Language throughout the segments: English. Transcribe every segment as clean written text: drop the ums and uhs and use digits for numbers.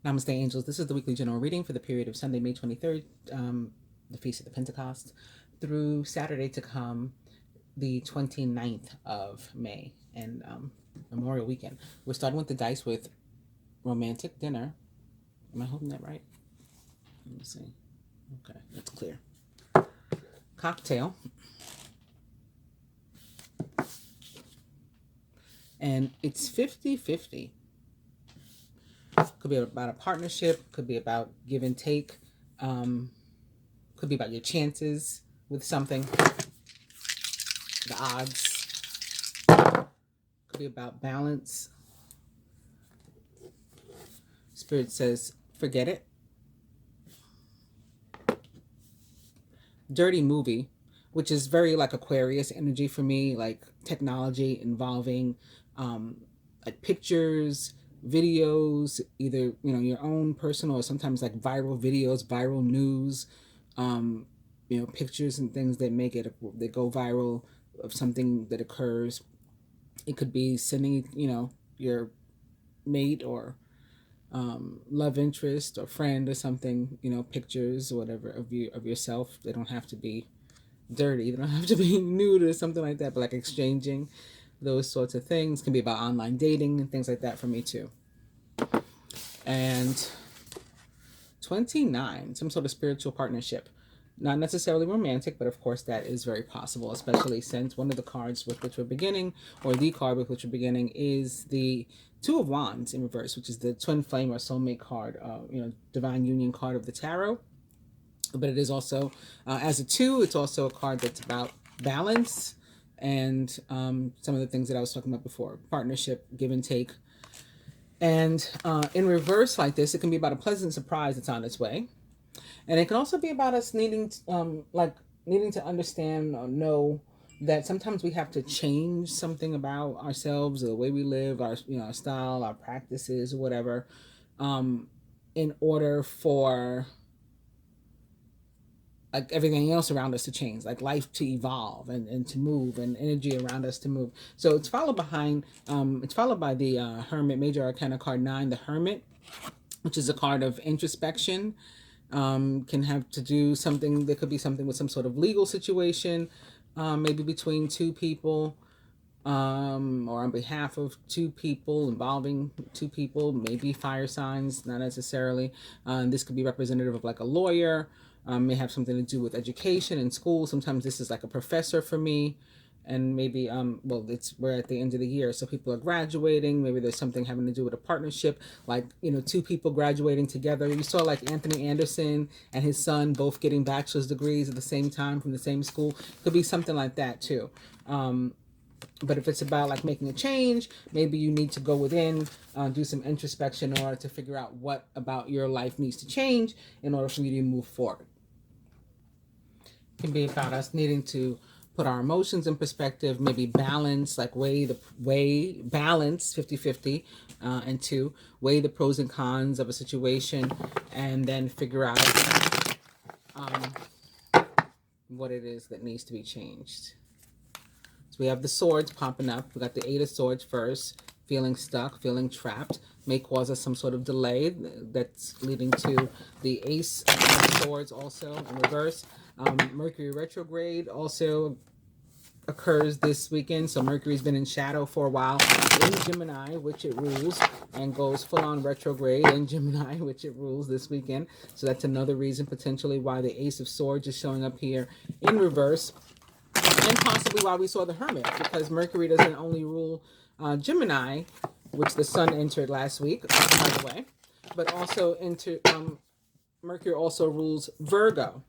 Namaste, angels. This is the weekly general reading for the period of Sunday, May 23rd, the feast of the Pentecost, through Saturday to come, the 29th of May, and Memorial Weekend. We're starting with the dice with romantic dinner. Am I holding that right? Let me see. Okay, that's clear. Cocktail. And it's 50-50. Could be about a partnership, could be about give and take, could be about your chances with something, the odds, could be about balance. Spirit says, forget it. Dirty movie, which is very like Aquarius energy for me, like technology involving like pictures, videos, either your own personal or sometimes like viral videos, viral news, pictures and things that that go viral of something that occurs. It could be sending your mate or love interest or friend or something, pictures or whatever of yourself. They don't have to be dirty, they don't have to be nude or something like that, but like exchanging those sorts of things. Can be about online dating and things like that for me too. And 29, some sort of spiritual partnership. Not necessarily romantic, but of course that is very possible, especially since one of the cards with which we're beginning, or the card with which we're beginning, is the Two of Wands in reverse, which is the twin flame or soulmate card, divine union card of the tarot. But it is also, as a two, it's also a card that's about balance and some of the things that I was talking about before, partnership, give and take. And in reverse like this, it can be about a pleasant surprise that's on its way. And it can also be about us needing to understand or know that sometimes we have to change something about ourselves or the way we live, our our style, our practices, or whatever, in order for like everything else around us to change, like life to evolve and to move, and energy around us to move. So it's followed by the Hermit, Major Arcana card 9, the Hermit, which is a card of introspection. Can have to do something, there could be something with some sort of legal situation, maybe between two people, or on behalf of two people, involving two people, maybe fire signs, not necessarily. This could be representative of like a lawyer, may have something to do with education and school. Sometimes this is like a professor for me. And maybe we're at the end of the year, so people are graduating. Maybe there's something having to do with a partnership, like two people graduating together. You saw like Anthony Anderson and his son both getting bachelor's degrees at the same time from the same school. Could be something like that too. But if it's about like making a change, maybe you need to go within, do some introspection in order to figure out what about your life needs to change in order for you to move forward. It can be about us needing to put our emotions in perspective, maybe balance, like balance 50-50, and two, weigh the pros and cons of a situation, and then figure out what it is that needs to be changed. So we have the swords popping up. We got the 8 of Swords first. Feeling stuck, feeling trapped, may cause us some sort of delay that's leading to the Ace of Swords also in reverse. Mercury Retrograde also occurs this weekend. So Mercury's been in shadow for a while in Gemini, which it rules, and goes full on retrograde in Gemini, which it rules this weekend. So that's another reason potentially why the Ace of Swords is showing up here in reverse. And possibly why we saw the Hermit, because Mercury doesn't only rule Gemini, which the sun entered last week, by the way, but also Mercury also rules Virgo,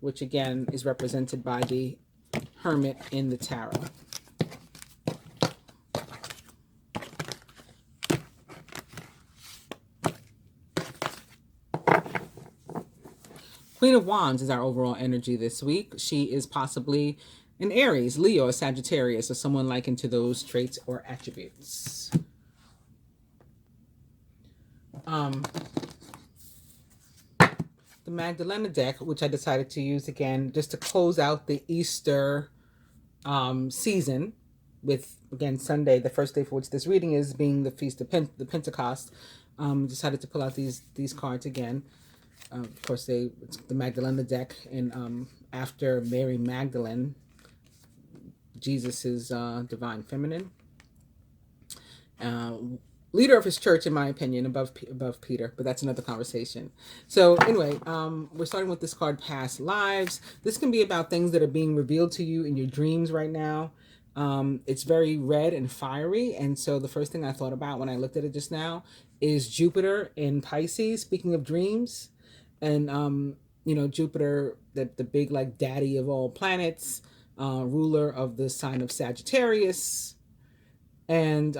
which again is represented by the Hermit in the tarot. Queen of Wands is our overall energy this week. She is possibly an Aries, Leo, or Sagittarius, or someone likened to those traits or attributes. The Magdalena deck, which I decided to use again just to close out the Easter season, with, again, Sunday, the first day for which this reading is, being the feast of the Pentecost. Decided to pull out these cards again. Of course, it's the Magdalena deck, and after Mary Magdalene, Jesus is divine feminine, leader of his church, in my opinion, above Peter, but that's another conversation. So anyway, we're starting with this card, Past Lives. This can be about things that are being revealed to you in your dreams right now. It's very red and fiery, and so the first thing I thought about when I looked at it just now is Jupiter in Pisces. Speaking of dreams, and Jupiter, the big like daddy of all planets, ruler of the sign of Sagittarius, and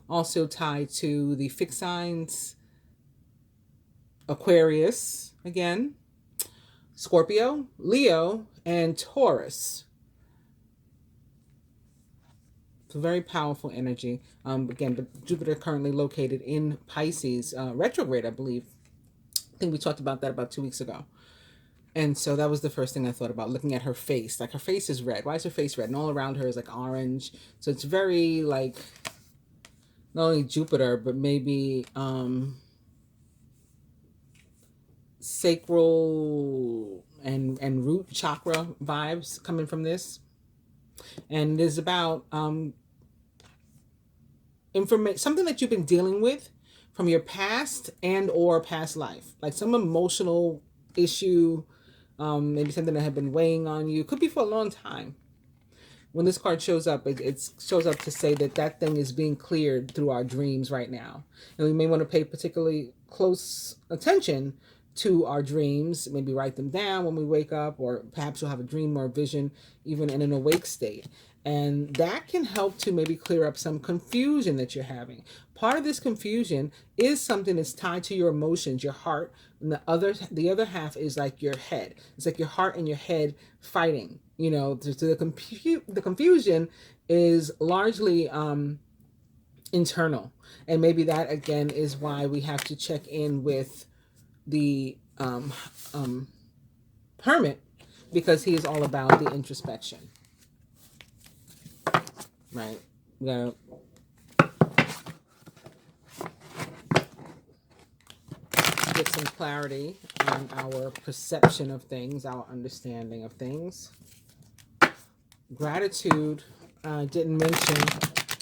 also tied to the fixed signs Aquarius again, Scorpio, Leo, and Taurus. It's a very powerful energy. Again, but Jupiter currently located in Pisces, retrograde, I believe. I think we talked about that about 2 weeks ago. And so that was the first thing I thought about, looking at her face. Like, her face is red. Why is her face red? And all around her is like orange. So it's very like, not only Jupiter, but maybe sacral and root chakra vibes coming from this. And it is about information, something that you've been dealing with from your past and or past life, like some emotional issue, maybe something that had been weighing on you, could be for a long time. When this card shows up, it shows up to say that thing is being cleared through our dreams right now, and we may want to pay particularly close attention to our dreams, maybe write them down when we wake up, or perhaps you'll have a dream or a vision even in an awake state. And that can help to maybe clear up some confusion that you're having. Part of this confusion is something that's tied to your emotions, your heart, and the other half is like your head. It's like your heart and your head fighting. The confusion is largely internal, and maybe that again is why we have to check in with the hermit, because he is all about the introspection. Right? We gotta get some clarity on our perception of things, our understanding of things. Gratitude, didn't mention,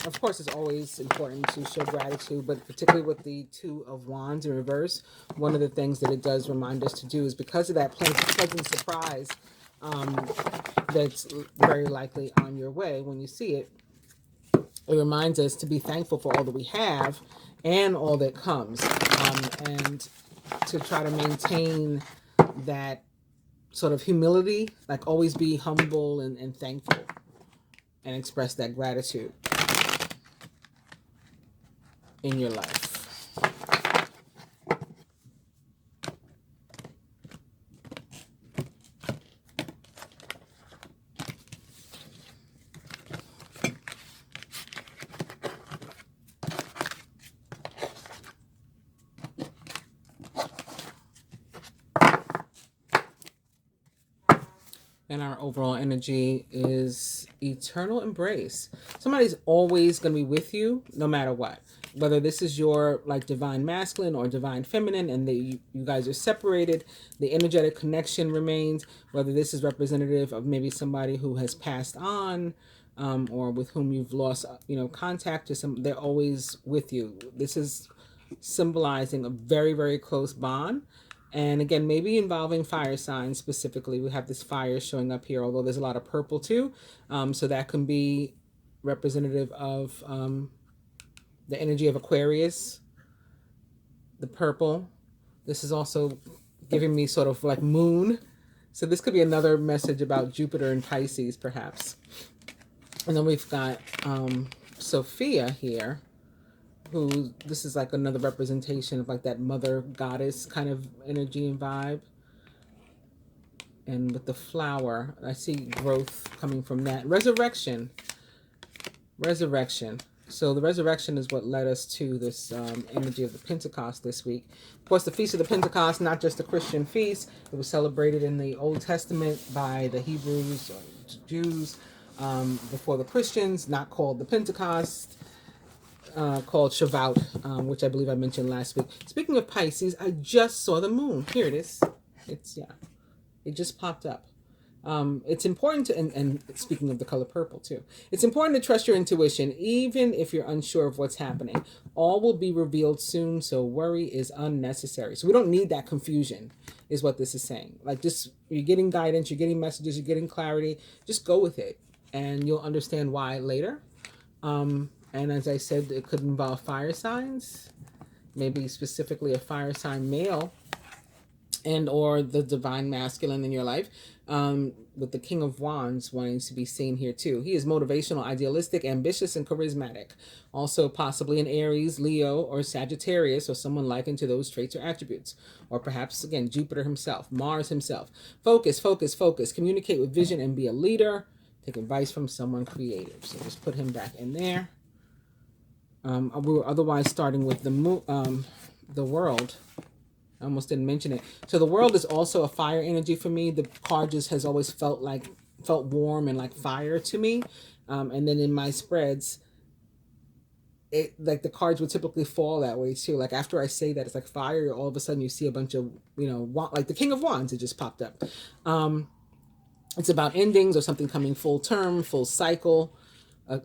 of course, it's always important to show gratitude, but particularly with the Two of Wands in reverse, one of the things that it does remind us to do is, because of that pleasant surprise that's very likely on your way when you see it, it reminds us to be thankful for all that we have and all that comes, and to try to maintain that sort of humility, like always be humble and thankful, and express that gratitude in your life. And our overall energy is eternal embrace. Somebody's always going to be with you no matter what. Whether this is your like divine masculine or divine feminine, and you guys are separated, the energetic connection remains. Whether this is representative of maybe somebody who has passed on, or with whom you've lost contact to some, they're always with you. This is symbolizing a very, very close bond. And again, maybe involving fire signs specifically. We have this fire showing up here, although there's a lot of purple too. So that can be representative of the energy of Aquarius, the purple. This is also giving me sort of like moon. So this could be another message about Jupiter and Pisces, perhaps. And then we've got Sophia here, who, this is like another representation of like that mother goddess kind of energy and vibe. And with the flower, I see growth coming from that. Resurrection. So the resurrection is what led us to this energy of the Pentecost this week. Of course, the Feast of the Pentecost, not just a Christian feast. It was celebrated in the Old Testament by the Hebrews or Jews before the Christians, not called the Pentecost. called Shavuot, which I believe I mentioned last week. Speaking of Pisces, I just saw the moon. Here it is. It just popped up. It's important to, and speaking of the color purple too, it's important to trust your intuition, even if you're unsure of what's happening. All will be revealed soon, so worry is unnecessary. So we don't need that confusion, is what this is saying. Like, just, you're getting guidance, you're getting messages, you're getting clarity. Just go with it, and you'll understand why later. And as I said, it could involve fire signs, maybe specifically a fire sign male, and or the divine masculine in your life, with the King of Wands wanting to be seen here too. He is motivational, idealistic, ambitious, and charismatic. Also possibly an Aries, Leo, or Sagittarius, or someone likened to those traits or attributes. Or perhaps, again, Jupiter himself, Mars himself. Focus, focus, focus. Communicate with vision and be a leader. Take advice from someone creative. So just put him back in there. We were otherwise starting with the world. I almost didn't mention it. So the world is also a fire energy for me. The card just has always felt warm and like fire to me. And then in my spreads, it like the cards would typically fall that way too. Like after I say that it's like fire, all of a sudden you see a bunch of, like the King of Wands, it just popped up. It's about endings or something coming full term, full cycle,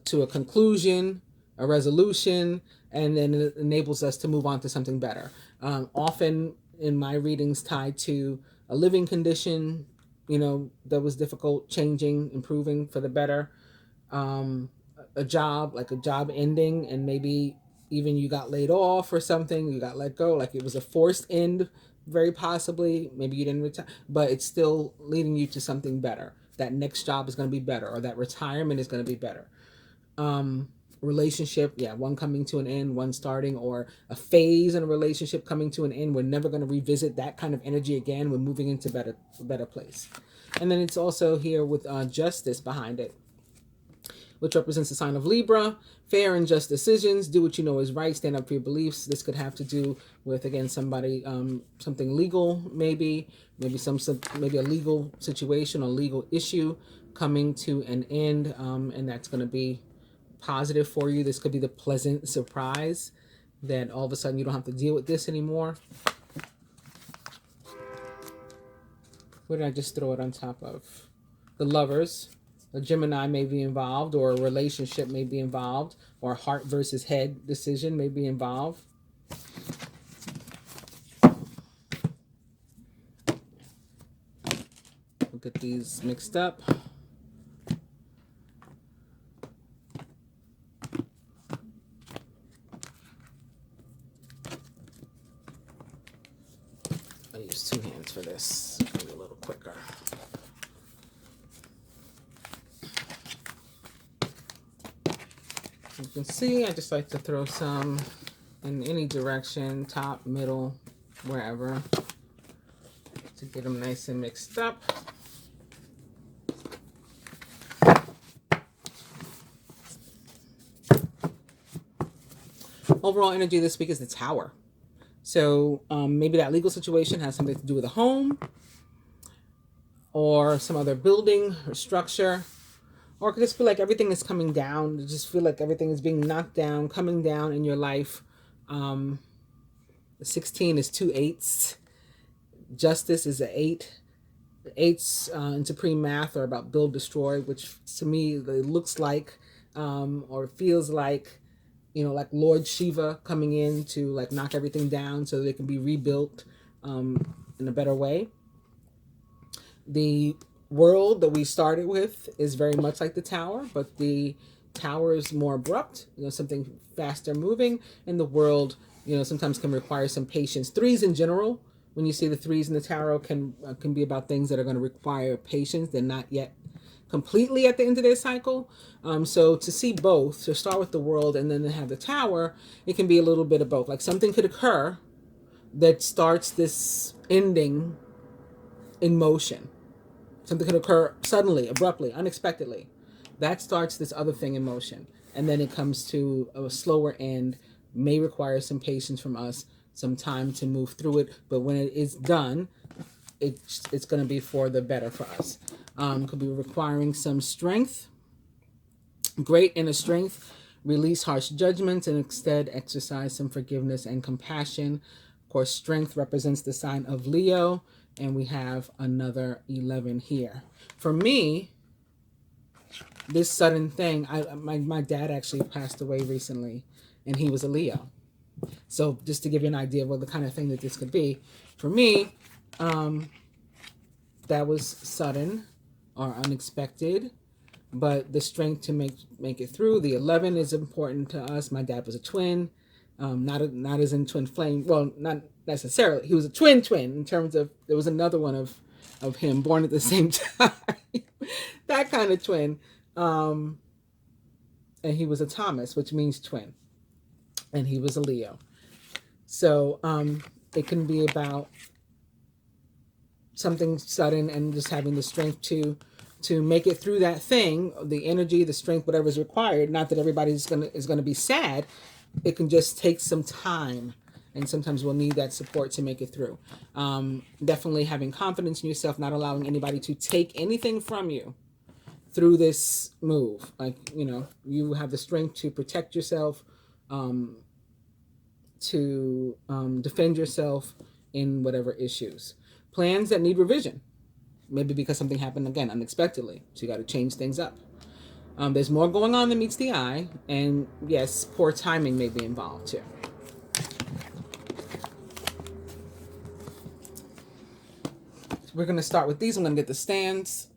to a conclusion, a resolution, and then it enables us to move on to something better. Often in my readings tied to a living condition, that was difficult, changing, improving for the better. A job, like a job ending, and maybe even you got laid off or something, you got let go, like it was a forced end, very possibly. Maybe you didn't retire, but it's still leading you to something better. That next job is going to be better, or that retirement is going to be better. Relationship, one coming to an end, one starting, or a phase in a relationship coming to an end. We're never going to revisit that kind of energy again. We're moving into a better place. And then it's also here with justice behind it, which represents the sign of Libra. Fair and just decisions. Do what you know is right. Stand up for your beliefs. This could have to do with, again, somebody, something legal, maybe a legal situation or legal issue coming to an end, and that's going to be positive for you. This could be the pleasant surprise that all of a sudden you don't have to deal with this anymore. What did I just throw it on top of? The Lovers. A Gemini may be involved, or a relationship may be involved, or a heart versus head decision may be involved. We'll get these mixed up. I use two hands for this. Maybe a little quicker. You can see I just like to throw some in any direction, top, middle, wherever, to get them nice and mixed up. Overall energy this week is the Tower. So maybe that legal situation has something to do with a home or some other building or structure. Or it could just feel like everything is coming down. You just feel like everything is being knocked down, coming down in your life. The 16 is 2 8s. Justice is an 8. The 8s in supreme math are about build, destroy, which to me it looks like or feels like, like Lord Shiva coming in to like knock everything down so that it can be rebuilt in a better way. The world that we started with is very much like the Tower, but the Tower is more abrupt, something faster moving, and the world, sometimes can require some patience. 3s in general, when you see the 3s in the Tarot, can be about things that are going to require patience. They're not yet completely at the end of their cycle. So to see both, to start with the world and then to have the Tower, it can be a little bit of both. Like something could occur that starts this ending in motion. Something could occur suddenly, abruptly, unexpectedly. That starts this other thing in motion. And then it comes to a slower end, may require some patience from us, some time to move through it. But when it is done, it's going to be for the better for us. Could be requiring some strength, great inner strength, Release harsh judgments and instead exercise some forgiveness and compassion. Of course, strength represents the sign of Leo, and we have another 11 here. For me, this sudden thing, my dad actually passed away recently, and he was a Leo. So just to give you an idea of what the kind of thing that this could be, for me, that was sudden or unexpected, but the strength to make it through. The 11 is important to us. My dad was a twin, not as in twin flame. Well, not necessarily. He was a twin in terms of there was another one of him born at the same time, that kind of twin. And he was a Thomas, which means twin, and he was a Leo. So it can be about something sudden and just having the strength to make it through that thing, the energy, the strength, whatever is required. Not that everybody is gonna be sad. It can just take some time, and sometimes we'll need that support to make it through. Definitely having confidence in yourself, not allowing anybody to take anything from you through this move. Like, you have the strength to protect yourself, to defend yourself in whatever issues. Plans that need revision. Maybe because something happened, again, unexpectedly. So you got to change things up. There's more going on than meets the eye. And yes, poor timing may be involved too. We're going to start with these. I'm going to get the stands.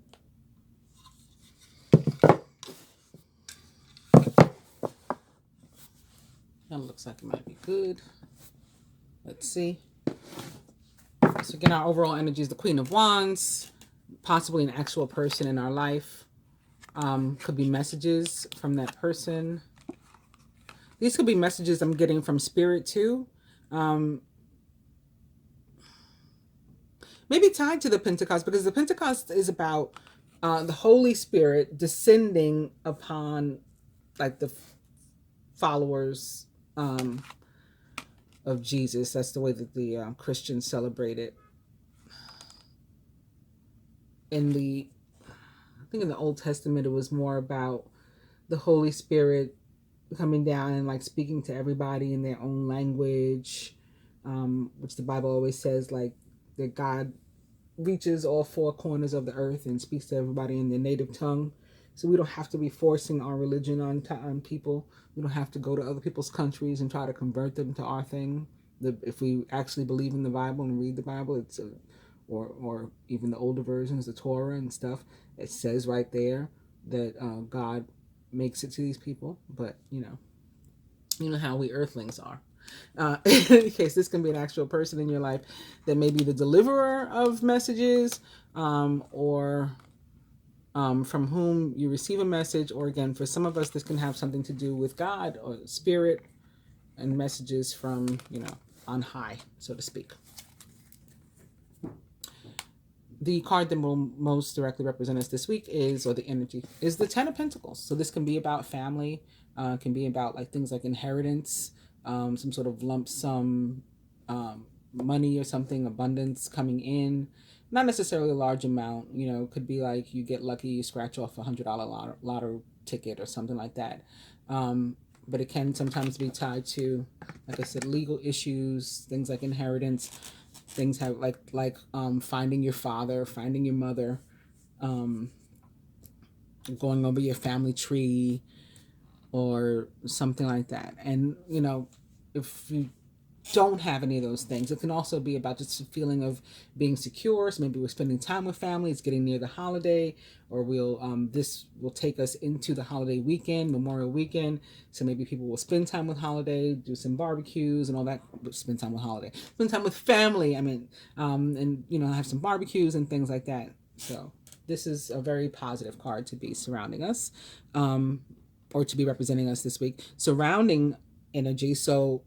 That looks like it might be good. Let's see. So again, our overall energy is the Queen of Wands, possibly an actual person in our life. Could be messages from that person. These could be messages I'm getting from Spirit too. Maybe tied to the Pentecost, because the Pentecost is about the Holy Spirit descending upon like the followers of Jesus. That's the way that the Christians celebrate it. I think in the Old Testament, it was more about the Holy Spirit coming down and like speaking to everybody in their own language, which the Bible always says like that God reaches all four corners of the earth and speaks to everybody in their native tongue. So we don't have to be forcing our religion on people. We don't have to go to other people's countries and try to convert them to our thing. If we actually believe in the Bible and read the Bible, or even the older versions, the Torah and stuff, it says right there that God makes it to these people. But you know how we earthlings are. In any case, this can be an actual person in your life that may be the deliverer of messages, or from whom you receive a message, or again, for some of us, this can have something to do with God or Spirit and messages from, on high, so to speak. The card that will most directly represent us this week or the energy, is the Ten of Pentacles. So this can be about family, can be about like things like inheritance, some sort of lump sum money or something, abundance coming in. Not necessarily a large amount, could be like you get lucky, you scratch off $100 lotto ticket or something like that. But it can sometimes be tied to, like I said, legal issues, things like inheritance, things have like finding your father, finding your mother, going over your family tree or something like that. And, if you don't have any of those things, it can also be about just a feeling of being secure. So maybe we're spending time with family, it's getting near the holiday, or this will take us into the holiday weekend, Memorial weekend. So maybe people will spend time with holiday, do some barbecues and all that. Spend time with family, and have some barbecues and things like that. So this is a very positive card to be surrounding us, or to be representing us this week. Surrounding energy, so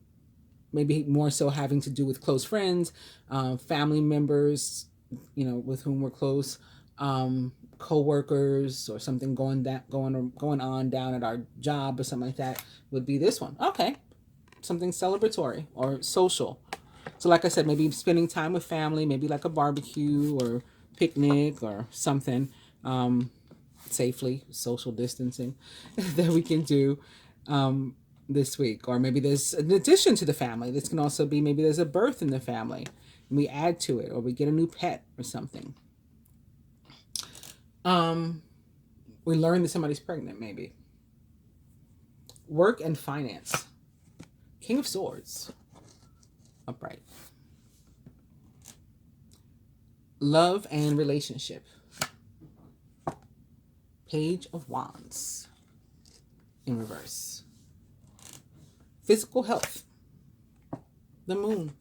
maybe more so having to do with close friends, family members, with whom we're close, co-workers, or something going on down at our job or something like that would be this one. Okay, something celebratory or social. So like I said, maybe spending time with family, maybe like a barbecue or picnic or something, safely, social distancing that we can do. this week. Or maybe there's an addition to the family. This can also be maybe there's a birth in the family and we add to it, or we get a new pet or something. We learn that somebody's pregnant, maybe. Work and finance. King of Swords. Upright. Love and relationship. Page of Wands. In reverse. Physical health. The Moon.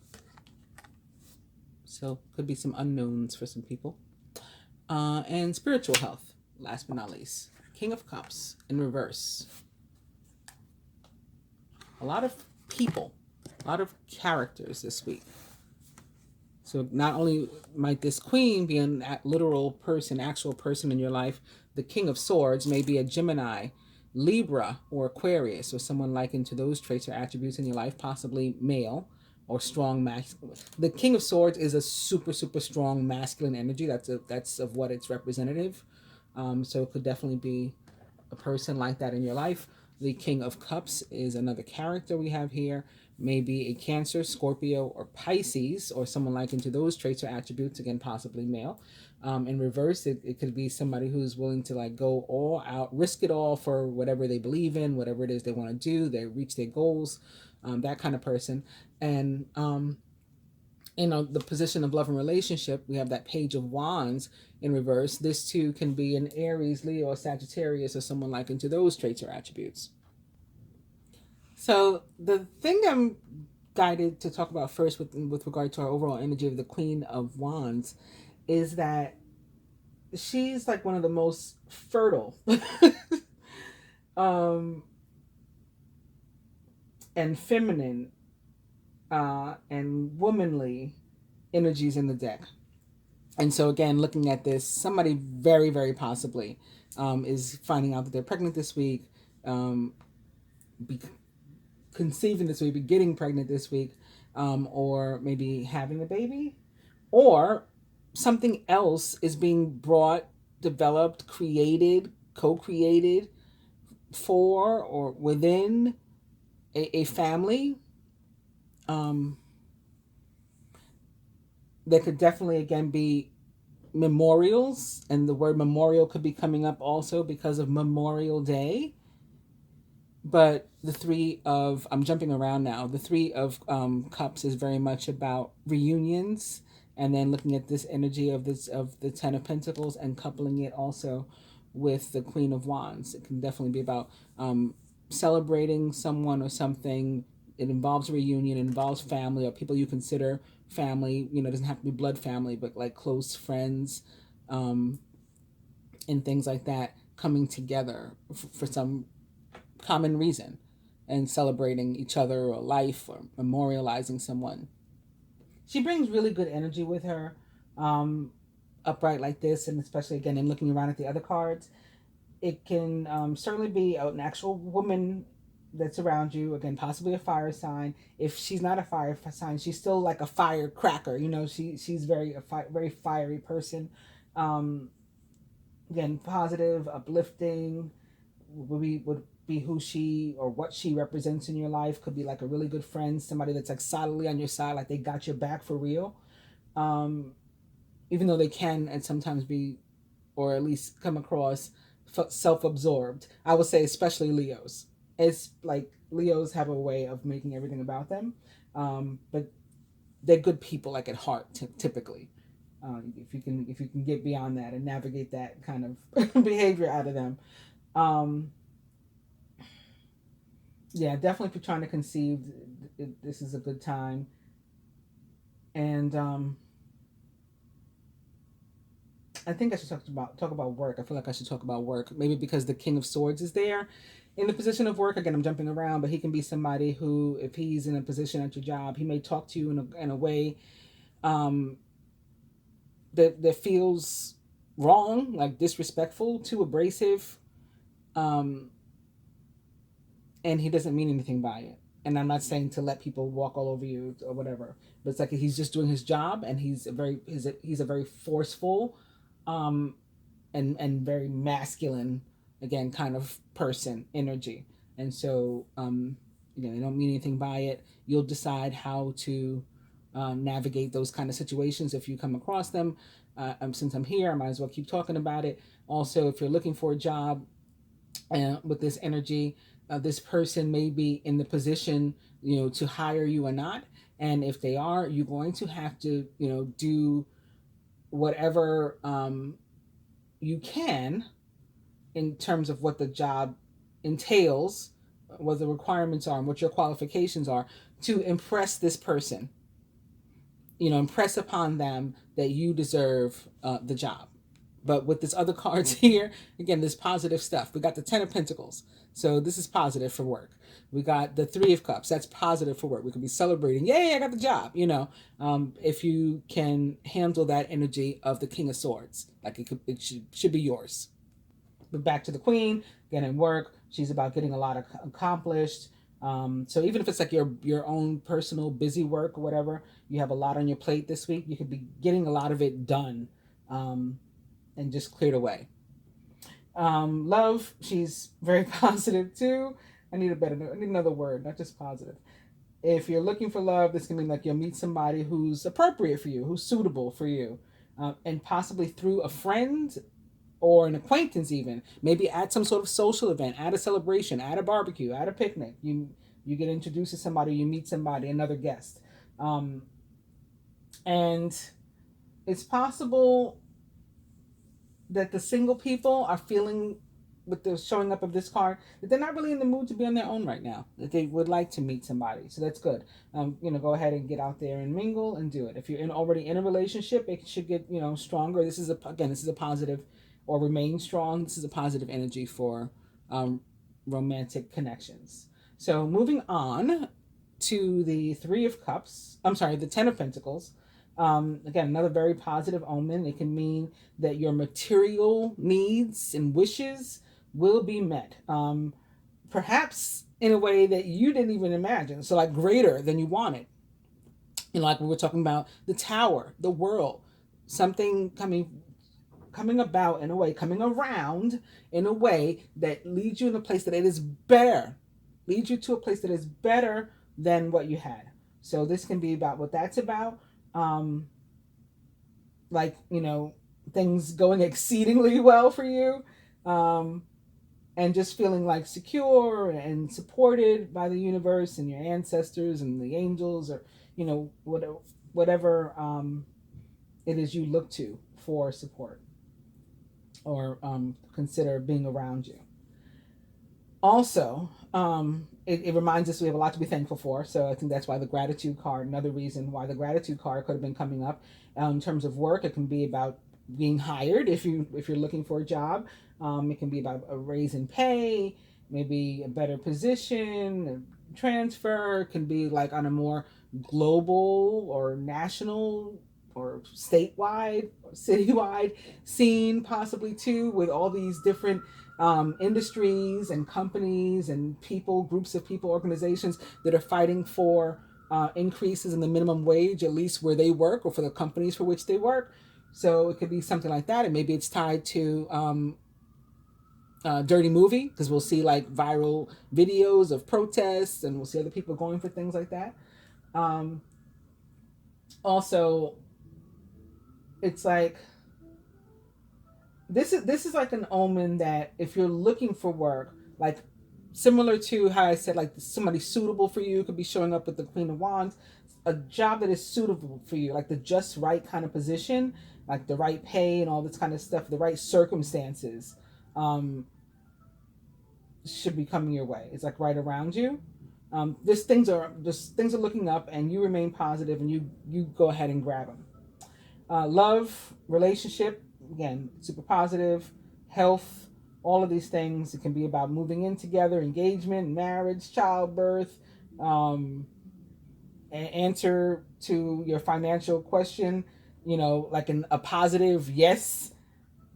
So could be some unknowns for some people. And spiritual health, last but not least. King of Cups in reverse. A lot of people, a lot of characters this week. So not only might this queen be a literal person, actual person in your life, the King of Swords may be a Gemini, Libra, or Aquarius, or someone likened to those traits or attributes in your life, possibly male or strong masculine. The King of Swords is a super, super strong masculine energy. That's of what it's representative. So it could definitely be a person like that in your life. The King of Cups is another character we have here. Maybe a Cancer, Scorpio, or Pisces, or someone likened to those traits or attributes, again, possibly male. In reverse, it could be somebody who's willing to like go all out, risk it all for whatever they believe in, whatever it is they want to do, they reach their goals, that kind of person. And the position of love and relationship, we have that Page of Wands in reverse. This too can be an Aries, Leo, Sagittarius, or someone likened to those traits or attributes. So the thing I'm guided to talk about first with regard to our overall energy of the Queen of Wands is that she's like one of the most fertile and feminine and womanly energies in the deck. And so again, looking at this, somebody very, very possibly is finding out that they're pregnant this week, conceiving this week, getting pregnant this week, or maybe having a baby, or something else is being brought, developed, created, co-created for or within a family. There could definitely, again, be memorials, and the word memorial could be coming up also because of Memorial Day. But I'm jumping around now. The Three of Cups is very much about reunions, and then looking at this energy of the Ten of Pentacles and coupling it also with the Queen of Wands. It can definitely be about celebrating someone or something. It involves a reunion, it involves family or people you consider family. It doesn't have to be blood family, but like close friends, and things like that, coming together for some common reason and celebrating each other or life or memorializing someone. She brings really good energy with her, upright like this, and especially again in looking around at the other cards, it can certainly be an actual woman that's around you, again possibly a fire sign. If she's not a fire sign, she's still like a firecracker. She's very fiery person. Again, positive, uplifting, would be who she or what she represents in your life. Could be like a really good friend, somebody that's like solidly on your side, like they got your back for real. Even though they can and sometimes be, or at least come across self-absorbed. I would say especially Leos. It's like Leos have a way of making everything about them, but they're good people, like at heart, typically. If you can get beyond that and navigate that kind of behavior out of them. Yeah, definitely if you're trying to conceive, this is a good time. And I think I should talk about work. I feel like I should talk about work, maybe because the King of Swords is there in the position of work. Again, I'm jumping around, but he can be somebody who, if he's in a position at your job, he may talk to you in a way that feels wrong, like disrespectful, too abrasive, and he doesn't mean anything by it. And I'm not saying to let people walk all over you or whatever, but it's like he's just doing his job, and he's a very forceful, and very masculine, again, kind of person energy. And so, you don't mean anything by it. You'll decide how to navigate those kind of situations if you come across them. Since I'm here, I might as well keep talking about it. Also, if you're looking for a job with this energy, this person may be in the position, to hire you or not. And if they are, you're going to have to, do whatever you can in terms of what the job entails, what the requirements are, and what your qualifications are to impress this person. Impress upon them that you deserve the job. But with this other cards here, again, this positive stuff. We got the 10 of Pentacles. So this is positive for work. We got the 3 of Cups. That's positive for work. We could be celebrating. Yay, I got the job. If you can handle that energy of the King of Swords, like it should be yours. But back to the Queen, again, in work, she's about getting a lot accomplished. So even if it's like your own personal busy work or whatever, you have a lot on your plate this week, you could be getting a lot of it done and just cleared away. Love, she's very positive too. I need another word, not just positive. If you're looking for love, this can mean like you'll meet somebody who's appropriate for you, who's suitable for you, and possibly through a friend or an acquaintance even, maybe at some sort of social event, at a celebration, at a barbecue, at a picnic. You get introduced to somebody, you meet somebody, another guest. And it's possible that the single people are feeling, with the showing up of this card, that they're not really in the mood to be on their own right now, that they would like to meet somebody. So that's good. Go ahead and get out there and mingle and do it. If you're already in a relationship, it should get, stronger. This is a positive, or remain strong. This is a positive energy for romantic connections. So moving on to the 3 of Cups, the 10 of Pentacles. Again, another very positive omen. It can mean that your material needs and wishes will be met. Perhaps in a way that you didn't even imagine. So like greater than you wanted. Like we were talking about the Tower, the World, something coming about in a way, coming around in a way that leads you in a place that it is better, leads you to a place that is better than what you had. So this can be about what that's about. Things going exceedingly well for you, and just feeling like secure and supported by the universe and your ancestors and the angels, or whatever it is you look to for support or consider being around you. Also, it reminds us we have a lot to be thankful for. So I think that's why the gratitude card, another reason why the gratitude card could have been coming up. In terms of work, it can be about being hired if you're looking for a job. It can be about a raise in pay, maybe a better position, a transfer. It can be like on a more global or national or statewide or citywide scene, possibly too, with all these different industries and companies and people, groups of people, organizations that are fighting for increases in the minimum wage, at least where they work, or for the companies for which they work. So it could be something like that, and maybe it's tied to dirty movie, because we'll see like viral videos of protests, and we'll see other people going for things like that. Also, it's like this is like an omen that if you're looking for work, like similar to how I said, like somebody suitable for you could be showing up with the Queen of Wands, a job that is suitable for you, like the just right kind of position, like the right pay and all this kind of stuff, the right circumstances should be coming your way. It's like right around you. Things are looking up, and you remain positive, and you go ahead and grab them. Love, relationship, again, super positive. Health, all of these things. It can be about moving in together, engagement, marriage, childbirth. Answer to your financial question, like a positive yes,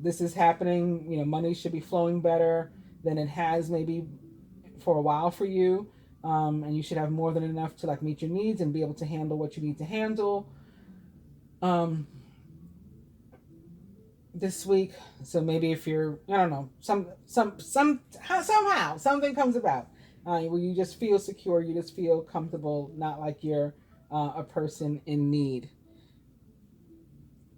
this is happening. Money should be flowing better than it has maybe for a while for you. And you should have more than enough to like meet your needs and be able to handle what you need to handle. This week, so maybe if you're, I don't know, somehow something comes about, where you just feel secure, you just feel comfortable, not like you're a person in need.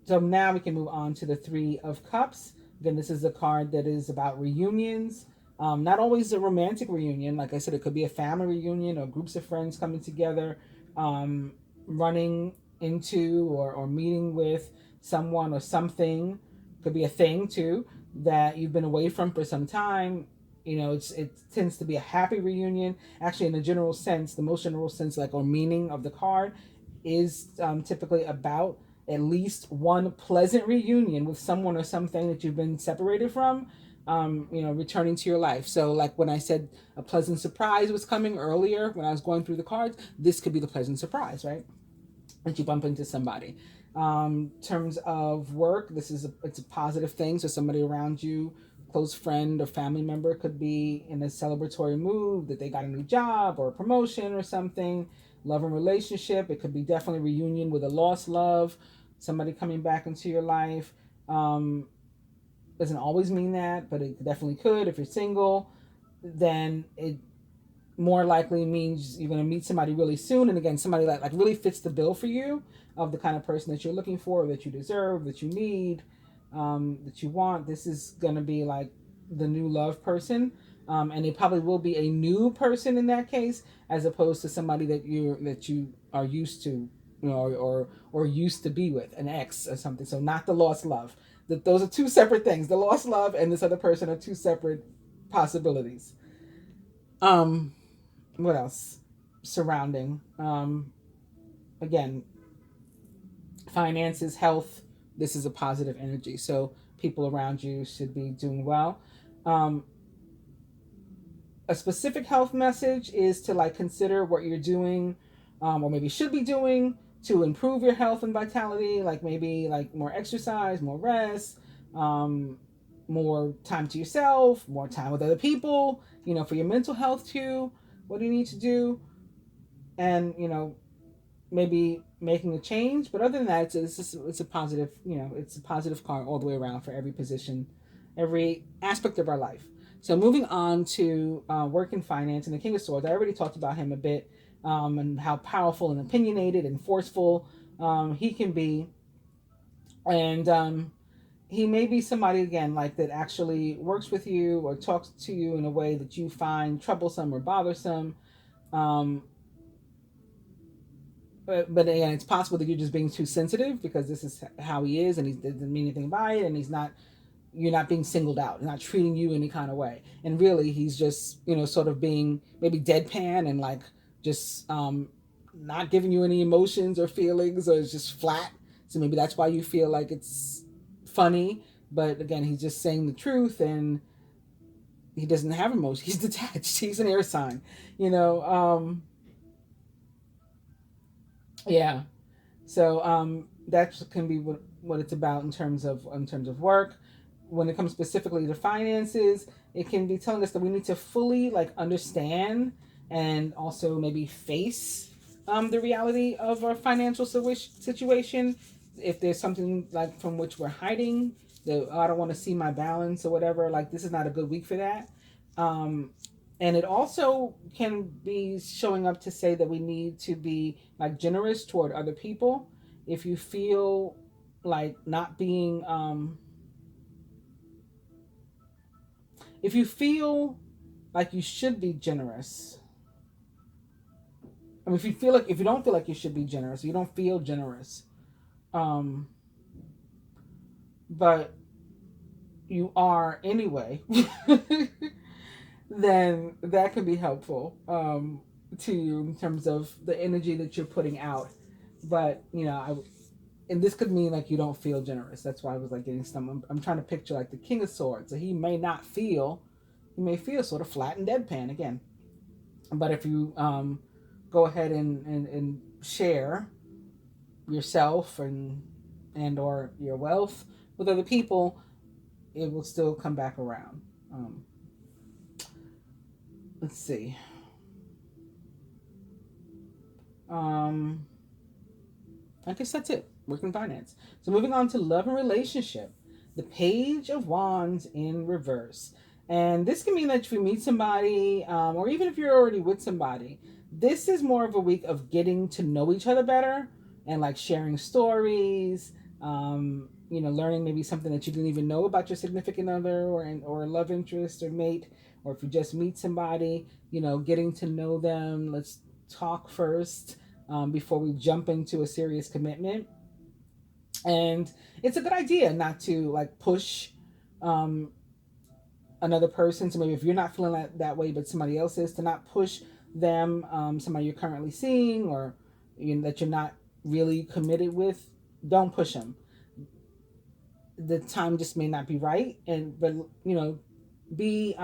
So now we can move on to the Three of Cups. Again, this is a card that is about reunions. Not always a romantic reunion. Like I said, it could be a family reunion or groups of friends coming together, running into or meeting with someone or something. Could be a thing too that you've been away from for some time. You know, it tends to be a happy reunion. Actually, in a general sense, the most general sense, like, or meaning of the card is typically about at least one pleasant reunion with someone or something that you've been separated from, returning to your life. So like when I said a pleasant surprise was coming earlier when I was going through the cards, this could be the pleasant surprise, right? That you bump into somebody. Terms of work, it's a positive thing. So somebody around you, close friend or family member, could be in a celebratory mood that they got a new job or a promotion or something. Love and relationship, it could be definitely reunion with a lost love, somebody coming back into your life. Doesn't always mean that, but it definitely could. If you're single, then it more likely means you're going to meet somebody really soon. And again, somebody that like really fits the bill for you, of the kind of person that you're looking for, that you deserve, that you need, that you want. This is going to be like the new love person. And it probably will be a new person in that case, as opposed to somebody that you are used to, or used to be with, an ex or something. So not the lost love. Those are two separate things. The lost love and this other person are two separate possibilities. What else? Surrounding. Again, finances, health. This is a positive energy. So people around you should be doing well. A specific health message is to like consider what you're doing, or maybe should be doing to improve your health and vitality. Like maybe like more exercise, more rest, more time to yourself, more time with other people, for your mental health too. What do you need to do? And, maybe making a change. But other than that, it's a positive, it's a positive card all the way around for every position, every aspect of our life. So moving on to work and finance and the King of Swords. I already talked about him a bit, and how powerful and opinionated and forceful he can be. And he may be somebody, again, like that actually works with you or talks to you in a way that you find troublesome or bothersome. But again, it's possible that you're just being too sensitive because this is how he is, and he doesn't mean anything by it, and you're not being singled out, not treating you any kind of way. And really, he's just, sort of being maybe deadpan and like just not giving you any emotions or feelings, or it's just flat. So maybe that's why you feel like it's funny. But again, he's just saying the truth, and he doesn't have emotions. He's detached. He's an air sign, Yeah. So that can be what it's about in terms of work. When it comes specifically to finances, it can be telling us that we need to fully like understand and also maybe face the reality of our financial situation. If there's something like from which we're hiding, that I don't want to see my balance or whatever, like this is not a good week for that. And it also can be showing up to say that we need to be like generous toward other people. If you feel like not being, if you feel like you should be generous, if you don't feel like you should be generous, you don't feel generous, but you are anyway, then that can be helpful to you in terms of the energy that you're putting out. But and this could mean like you don't feel generous. That's why I was like getting some. I'm trying to picture like the King of Swords. So he may feel sort of flat and deadpan again. But if you go ahead and share yourself and or your wealth with other people, it will still come back around. Let's see. I guess that's it. Work and finance. So moving on to love and relationship. The Page of Wands in reverse. And this can mean that if you meet somebody, or even if you're already with somebody, this is more of a week of getting to know each other better and like sharing stories, learning maybe something that you didn't even know about your significant other or love interest or mate, or if you just meet somebody, getting to know them. Let's talk first before we jump into a serious commitment. And it's a good idea not to like push um, another person. So maybe if you're not feeling that way, but somebody else is, to not push them, somebody you're currently seeing or that you're not really committed with, don't push them. The time just may not be right, but be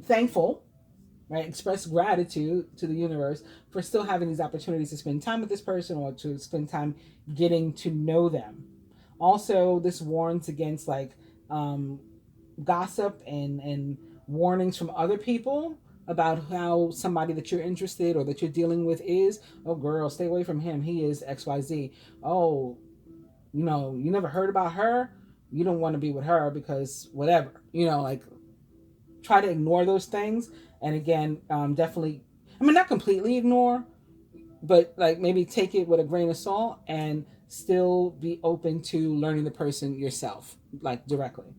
thankful, right? Express gratitude to the universe for still having these opportunities to spend time with this person or to spend time getting to know them. Also, this warns against like gossip and warnings from other people about how somebody that you're interested or that you're dealing with is. Oh, girl, stay away from him. He is XYZ. Oh, you never heard about her. You don't want to be with her because whatever. Like try to ignore those things. And again, definitely, I mean, not completely ignore, but like maybe take it with a grain of salt and still be open to learning the person yourself, like directly.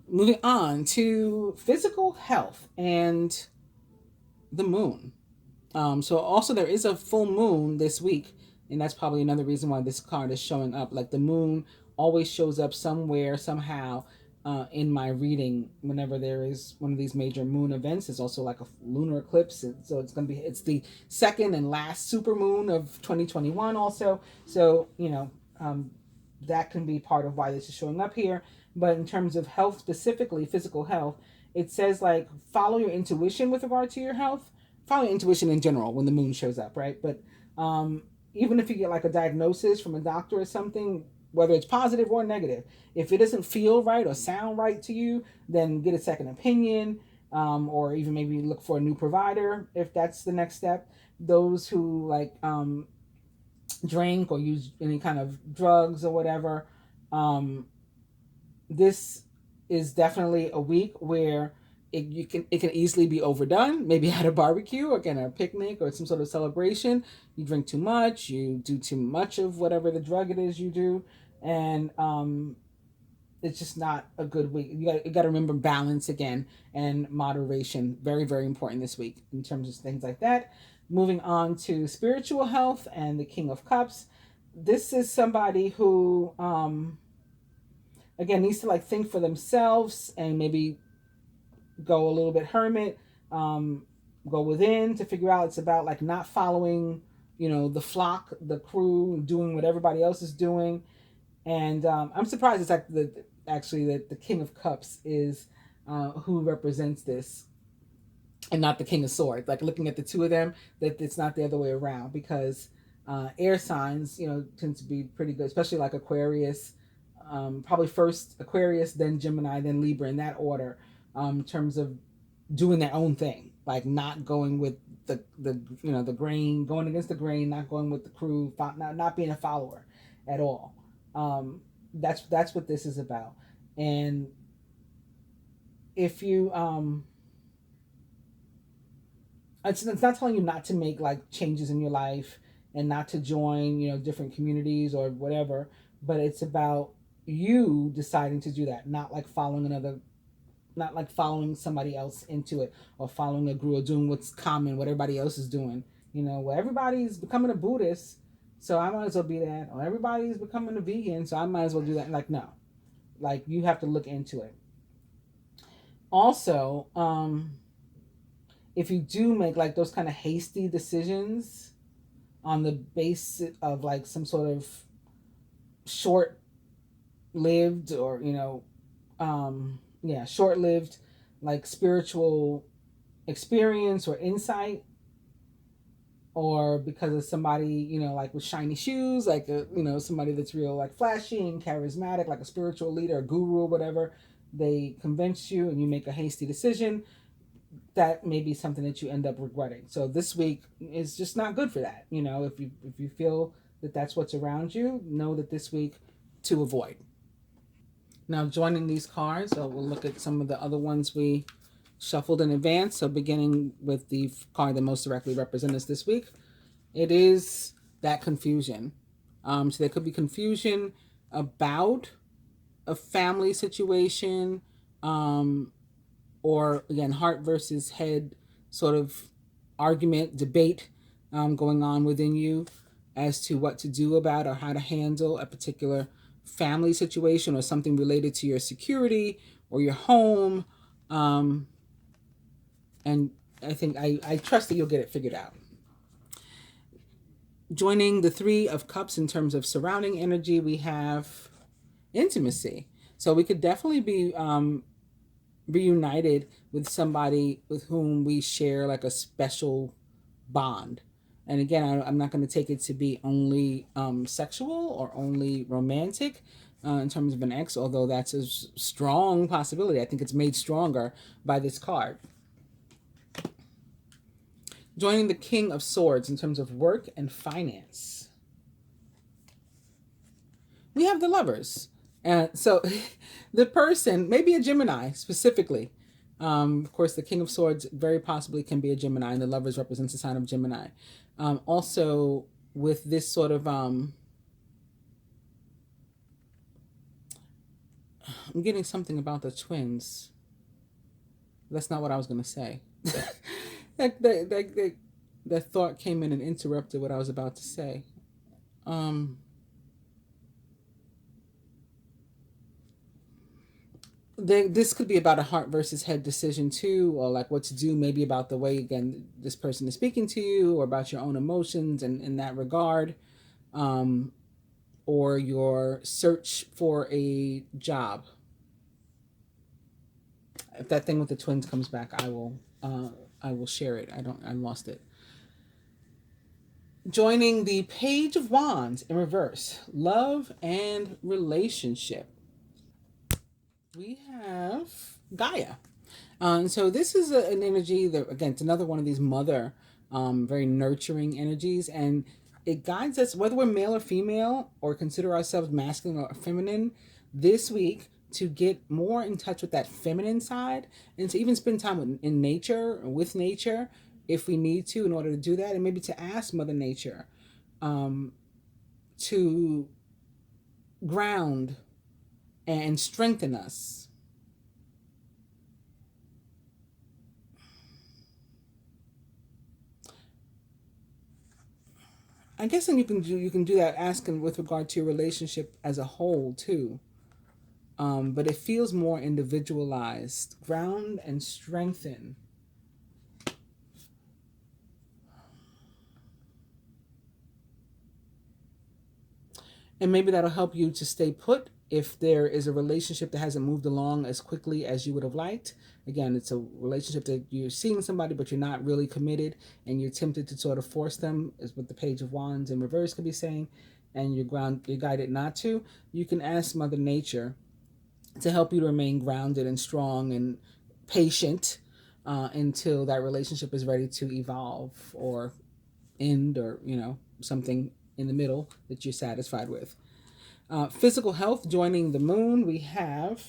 Moving on to physical health and the moon. So also there is a full moon this week, and that's probably another reason why this card is showing up. Like the moon always shows up somewhere, somehow, in my reading whenever there is one of these major moon events. It's also like a lunar eclipse, and so it's the second and last super moon of 2021 also. So that can be part of why this is showing up here. But in terms of health, specifically physical health, it says like follow your intuition with regard to your health. Follow your intuition in general when the moon shows up, right? But even if you get like a diagnosis from a doctor or something, whether it's positive or negative, if it doesn't feel right or sound right to you, then get a second opinion, or even maybe look for a new provider if that's the next step. Those who like drink or use any kind of drugs or whatever, this is definitely a week where it can easily be overdone. Maybe at a barbecue or again a picnic or some sort of celebration. You drink too much, you do too much of whatever the drug it is you do, and it's just not a good week. You got to remember balance again and moderation. Very, very important this week in terms of things like that. Moving on to spiritual health and the King of Cups. This is somebody who again needs to like think for themselves and maybe go a little bit hermit, go within to figure out. It's about like not following the flock, the crew, doing what everybody else is doing. And I'm surprised it's actually that the King of Cups is who represents this and not the King of Swords. Like looking at the two of them, that it's not the other way around, because air signs tend to be pretty good, especially like Aquarius, probably first Aquarius, then Gemini, then Libra, in that order, in terms of doing their own thing, like not going with the grain, going against the grain, not going with the crew, not being a follower at all. That's what this is about. And if you it's not telling you not to make like changes in your life and not to join different communities or whatever, but it's about you deciding to do that, not like following somebody else into it, or following a group, or doing what's common, what everybody else is doing. Well, everybody's becoming a Buddhist, so I might as well be that. Or everybody's becoming a vegan, so I might as well do that. Like, no. Like, you have to look into it. Also, if you do make like those kind of hasty decisions on the basis of like some sort of short-lived or short-lived like spiritual experience or insight, or because of somebody like with shiny shoes, like somebody that's real like flashy and charismatic, like a spiritual leader, a guru or whatever, they convince you and you make a hasty decision, that may be something that you end up regretting. So this week is just not good for that. If you feel that that's what's around you, know that this week to avoid. Now joining these cards, so we'll look at some of the other ones we shuffled in advance. So beginning with the card that most directly represents us this week, it is that confusion. So there could be confusion about a family situation, or again, heart versus head sort of argument, debate going on within you as to what to do about or how to handle a particular family situation or something related to your security or your home. And I think I trust that you'll get it figured out. Joining the Three of Cups in terms of surrounding energy, we have intimacy. So we could definitely be reunited with somebody with whom we share like a special bond. And again, I'm not going to take it to be only sexual or only romantic in terms of an ex, although that's a strong possibility. I think it's made stronger by this card. Joining the King of Swords in terms of work and finance. We have the Lovers. So the person, maybe a Gemini specifically. Of course, the King of Swords very possibly can be a Gemini, and the Lovers represents the sign of Gemini. Also, with this sort of, I'm getting something about the twins. That's not what I was going to say. that thought came in and interrupted what I was about to say. This could be about a heart versus head decision too, or like what to do, maybe about the way, again, this person is speaking to you, or about your own emotions and in that regard, or your search for a job. If that thing with the twins comes back, I will share it. I lost it. Joining the Page of Wands in reverse, love and relationship. We have Gaia. So this is an energy that, again, it's another one of these mother, very nurturing energies, and it guides us, whether we're male or female, or consider ourselves masculine or feminine, this week to get more in touch with that feminine side, and to even spend time in nature, with nature, if we need to, in order to do that, and maybe to ask Mother Nature to ground and strengthen us. I guess then you can do that asking with regard to your relationship as a whole too. But it feels more individualized. Ground and strengthen. And maybe that'll help you to stay put if there is a relationship that hasn't moved along as quickly as you would have liked. Again, it's a relationship that you're seeing somebody, but you're not really committed, and you're tempted to sort of force them, is what the Page of Wands in reverse could be saying, and you're guided not to. You can ask Mother Nature to help you to remain grounded and strong and patient until that relationship is ready to evolve or end, or something in the middle that you're satisfied with. Physical health, joining the Moon, we have,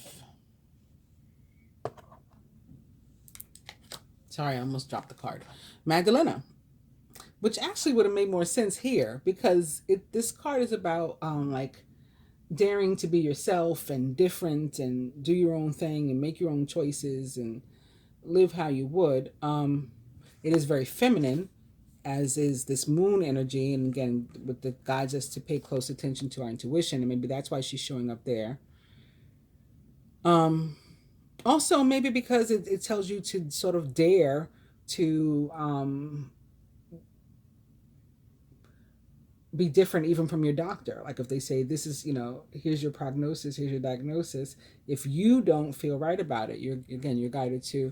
sorry, I almost dropped the card, Magdalena, which actually would have made more sense here, because this card is about like daring to be yourself and different and do your own thing and make your own choices and live how you would. It is very feminine, as is this moon energy, and again, with the guides us to pay close attention to our intuition, and maybe that's why she's showing up there. Also, maybe because it tells you to sort of dare to be different even from your doctor. Like if they say, this is, here's your prognosis, here's your diagnosis. If you don't feel right about it, you're guided to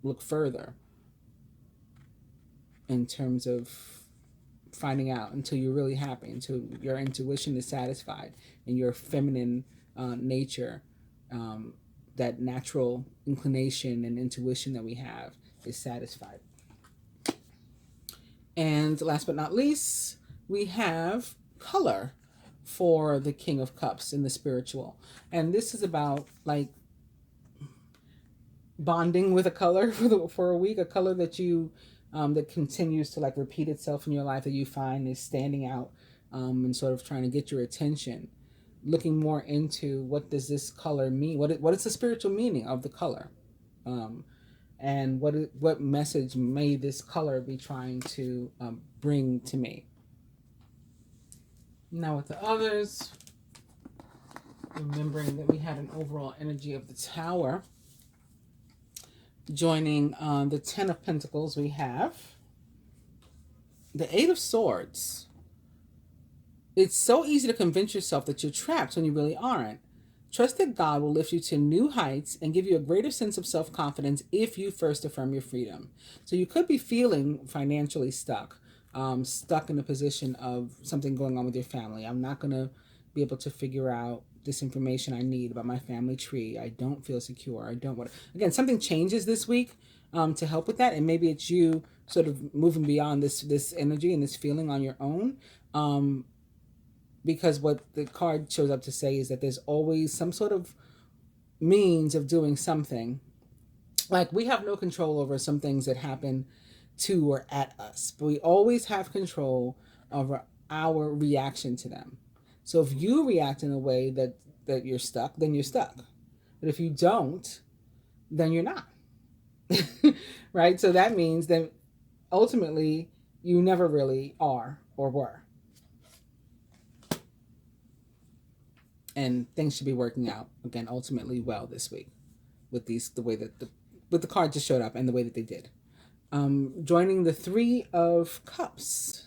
look further in terms of finding out, until you're really happy, until your intuition is satisfied and your feminine nature, that natural inclination and intuition that we have, is satisfied. And last but not least, we have color for the King of Cups in the spiritual. And this is about like bonding with a color for a week, a color that you that continues to like repeat itself in your life, that you find is standing out, and sort of trying to get your attention, looking more into what does this color mean, what is the spiritual meaning of the color, and what message may this color be trying to bring to me. Now with the others, remembering that we had an overall energy of the Tower. Joining the 10 of Pentacles, we have the 8 of Swords. It's so easy to convince yourself that you're trapped when you really aren't. Trust that God will lift you to new heights and give you a greater sense of self-confidence if you first affirm your freedom. So you could be feeling financially stuck, stuck in a position of something going on with your family. I'm not going to be able to figure out this information I need about my family tree. I don't feel secure. I don't want to. Again, something changes this week to help with that. And maybe it's you sort of moving beyond this energy and this feeling on your own. Because what the card shows up to say is that there's always some sort of means of doing something. Like we have no control over some things that happen to or at us, but we always have control over our reaction to them. So if you react in a way that you're stuck, then you're stuck. But if you don't, then you're not. Right? So that means that ultimately you never really are or were. And things should be working out, again, ultimately well this week with the way that the card just showed up and the way that they did. Joining the 3 of Cups.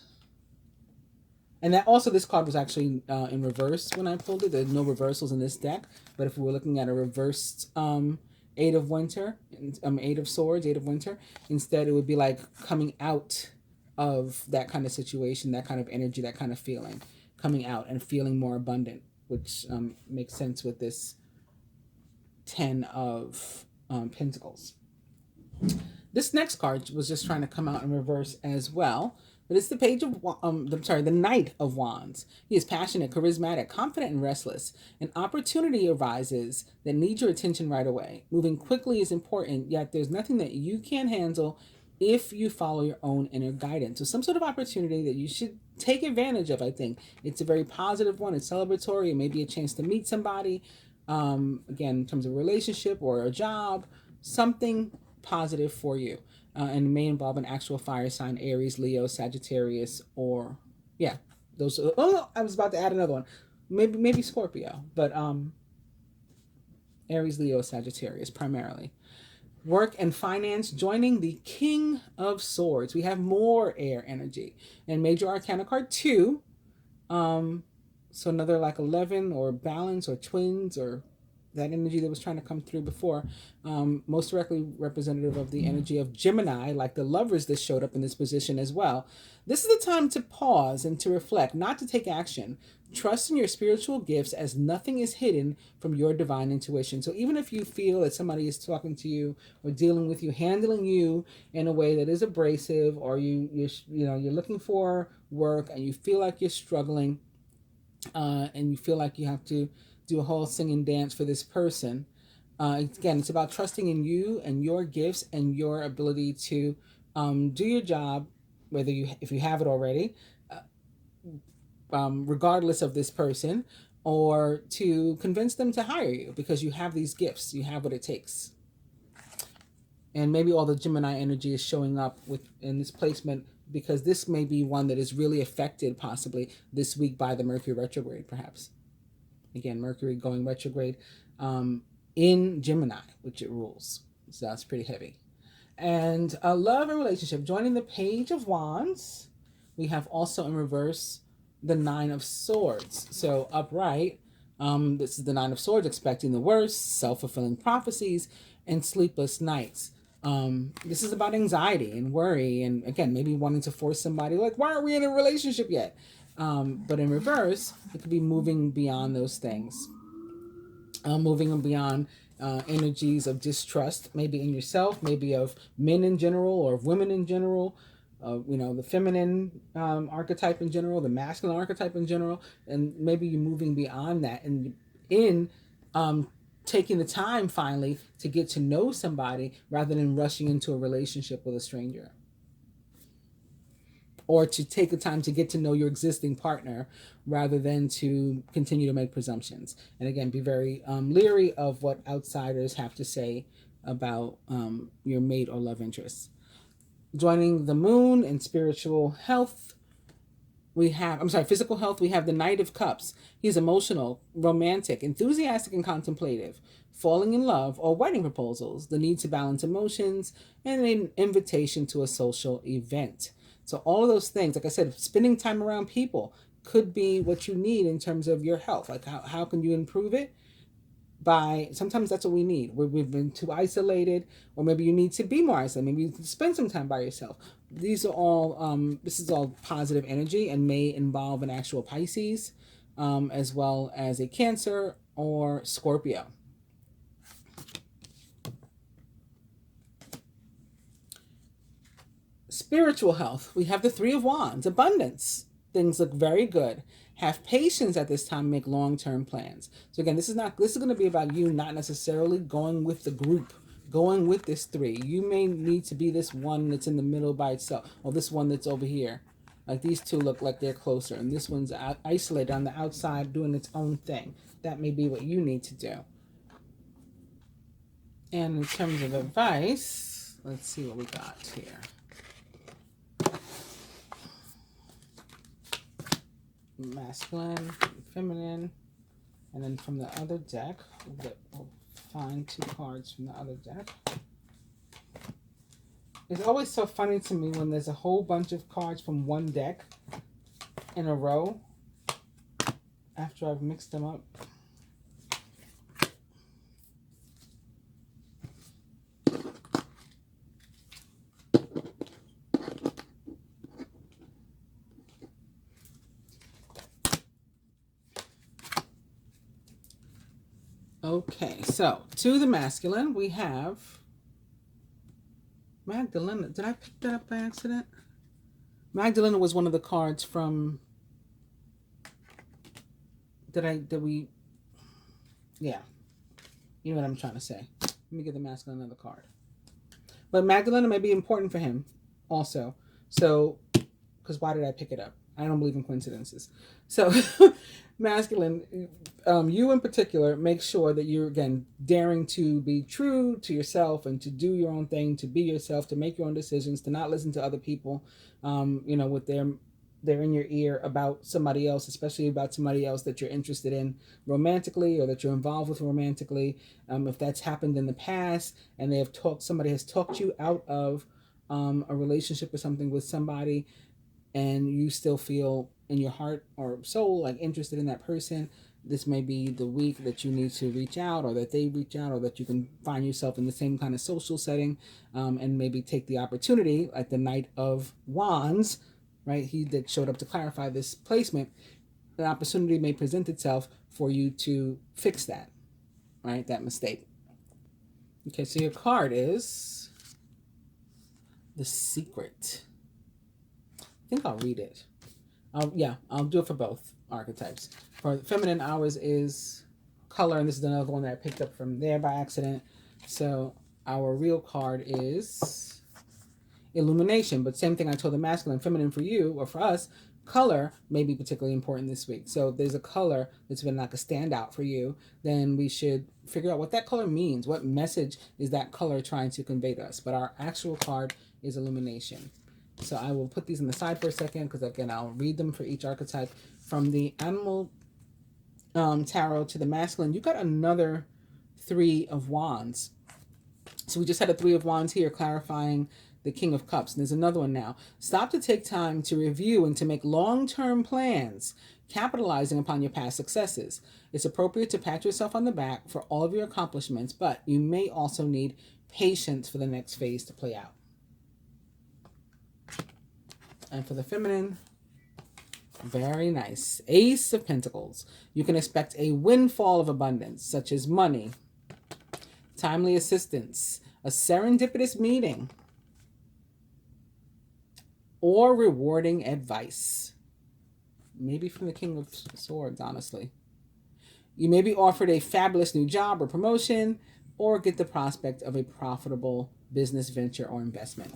And that also, this card was actually in reverse when I pulled it. There's no reversals in this deck. But if we were looking at a reversed 8 of Winter, 8 of Swords, 8 of Winter, instead it would be like coming out of that kind of situation, that kind of energy, that kind of feeling, coming out and feeling more abundant, which makes sense with this 10 of Pentacles. This next card was just trying to come out in reverse as well. But it's the page of, the Knight of Wands. He is passionate, charismatic, confident, and restless. An opportunity arises that needs your attention right away. Moving quickly is important, yet there's nothing that you can't handle if you follow your own inner guidance. So some sort of opportunity that you should take advantage of, I think. It's a very positive one. It's celebratory. It may be a chance to meet somebody. Again, in terms of a relationship or a job, something positive for you. And it may involve an actual fire sign, Aries, Leo, Sagittarius, or, yeah, those. Oh, I was about to add another one. Maybe Scorpio, but Aries, Leo, Sagittarius primarily. Work and finance, joining the King of Swords. We have more air energy. And Major Arcana card 2. So another like 11 or balance or twins or that energy that was trying to come through before, most directly representative of the energy of Gemini, like the lovers that showed up in this position as well. This is the time to pause and to reflect, not to take action. Trust in your spiritual gifts, as nothing is hidden from your divine intuition. So even if you feel that somebody is talking to you or dealing with you, handling you in a way that is abrasive, or you're looking for work and you feel like you're struggling, and you feel like you have to do a whole singing dance for this person. Again, it's about trusting in you and your gifts and your ability to do your job, if you have it already, regardless of this person, or to convince them to hire you because you have these gifts, you have what it takes. And maybe all the Gemini energy is showing up in this placement because this may be one that is really affected possibly this week by the Mercury Retrograde, perhaps. Again, Mercury going retrograde in Gemini, which it rules. So that's pretty heavy. And love and relationship. Joining the Page of Wands, we have also in reverse the 9 of Swords. So upright, this is the 9 of Swords, expecting the worst, self-fulfilling prophecies, and sleepless nights. This is about anxiety and worry, and again, maybe wanting to force somebody, like, why aren't we in a relationship yet? But in reverse, it could be moving beyond those things. Moving beyond energies of distrust, maybe in yourself, maybe of men in general or of women in general, the feminine archetype in general, the masculine archetype in general, and maybe you're moving beyond that and in taking the time finally to get to know somebody rather than rushing into a relationship with a stranger, or to take the time to get to know your existing partner rather than to continue to make presumptions. And again, be very leery of what outsiders have to say about your mate or love interest. Joining the moon in spiritual health, physical health, we have the Knight of Cups. He's emotional, romantic, enthusiastic, and contemplative, falling in love or wedding proposals, the need to balance emotions, and an invitation to a social event. So all of those things, like I said, spending time around people could be what you need in terms of your health. Like how can you improve it? Sometimes that's what we need. We've been too isolated, or maybe you need to be more isolated. Maybe you can spend some time by yourself. These are all, this is all positive energy and may involve an actual Pisces, as well as a Cancer or Scorpio. Spiritual health, we have the Three of Wands, abundance. Things look very good. Have patience at this time, make long-term plans. So again, this is going to be about you not necessarily going with the group, going with this three. You may need to be this one that's in the middle by itself, or this one that's over here. Like these two look like they're closer, and this one's isolated on the outside doing its own thing. That may be what you need to do. And in terms of advice, let's see what we got here. Masculine, feminine, and then from the other deck, we'll find two cards from the other deck. It's always so funny to me when there's a whole bunch of cards from one deck in a row after I've mixed them up. Okay, so to the masculine, we have Magdalena. Did I pick that up by accident? Magdalena was one of the cards from. Yeah. You know what I'm trying to say. Let me give the masculine another card. But Magdalena may be important for him also. So, because why did I pick it up? I don't believe in coincidences. So, masculine, you in particular, make sure that you're, again, daring to be true to yourself and to do your own thing, to be yourself, to make your own decisions, to not listen to other people, with they're in your ear about somebody else, especially about somebody else that you're interested in romantically or that you're involved with romantically. If that's happened in the past and somebody has talked you out of a relationship or something with somebody, and you still feel in your heart or soul like interested in that person, this may be the week that you need to reach out, or that they reach out, or that you can find yourself in the same kind of social setting, and maybe take the opportunity, like the Knight of Wands, right? He that showed up to clarify this placement. An opportunity may present itself for you to fix that, right? That mistake. Okay, so your card is The Secret. I think I'll read it. I'll do it for both archetypes. For feminine, ours is color, and this is another one that I picked up from there by accident. So our real card is illumination, but same thing I told the masculine. Feminine for you, or for us, color may be particularly important this week. So if there's a color that's been like a standout for you, then we should figure out what that color means. What message is that color trying to convey to us? But our actual card is illumination. So I will put these on the side for a second, because again, I'll read them for each archetype. From the animal tarot to the masculine, you got another Three of Wands. So we just had a Three of Wands here clarifying the King of Cups. And there's another one now. Stop to take time to review and to make long-term plans, capitalizing upon your past successes. It's appropriate to pat yourself on the back for all of your accomplishments, but you may also need patience for the next phase to play out. And for the feminine, very nice. Ace of Pentacles. You can expect a windfall of abundance, such as money, timely assistance, a serendipitous meeting, or rewarding advice. Maybe from the King of Swords, honestly. You may be offered a fabulous new job or promotion, or get the prospect of a profitable business venture or investment.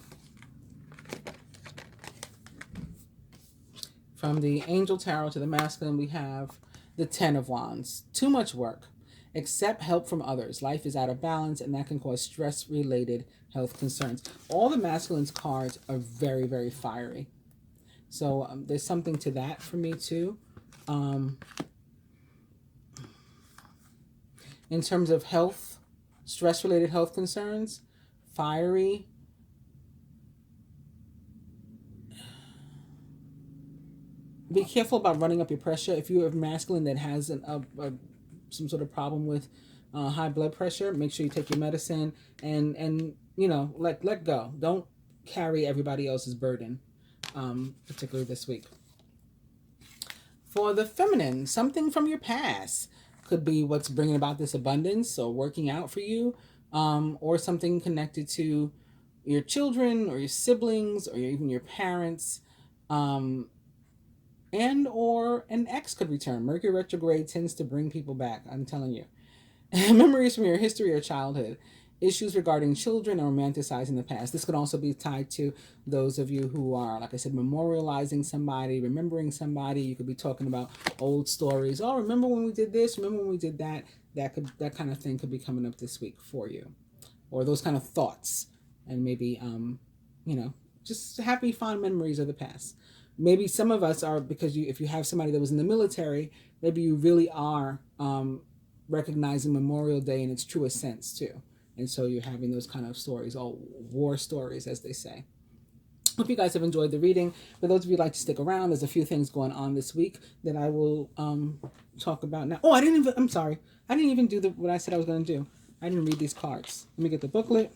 From the Angel Tarot to the Masculine, we have the Ten of Wands. Too much work. Accept help from others. Life is out of balance, and that can cause stress-related health concerns. All the Masculine's cards are very, very fiery. So there's something to that for me, too. In terms of health, stress-related health concerns, fiery. Be careful about running up your pressure. If you have masculine that has some sort of problem with high blood pressure, make sure you take your medicine and you know, let go. Don't carry everybody else's burden, particularly this week. For the feminine, something from your past could be what's bringing about this abundance or working out for you, or something connected to your children or your siblings or even your parents. And or an ex could return. Mercury retrograde tends to bring people back, I'm telling you. Memories from your history or childhood. Issues regarding children or romanticizing the past. This could also be tied to those of you who are, like I said, memorializing somebody, remembering somebody. You could be talking about old stories. Oh, remember when we did this? Remember when we did that? That kind of thing could be coming up this week for you. Or those kind of thoughts. And maybe, you know, just happy, fond memories of the past. Maybe some of us are, because if you have somebody that was in the military, maybe you really are recognizing Memorial Day in its truest sense too. And so you're having those kind of stories, all war stories, as they say. Hope you guys have enjoyed the reading. For those of you who'd like to stick around, there's a few things going on this week that I will talk about now. Oh, I'm sorry. I didn't even do what I said I was going to do. I didn't read these cards. Let me get the booklet.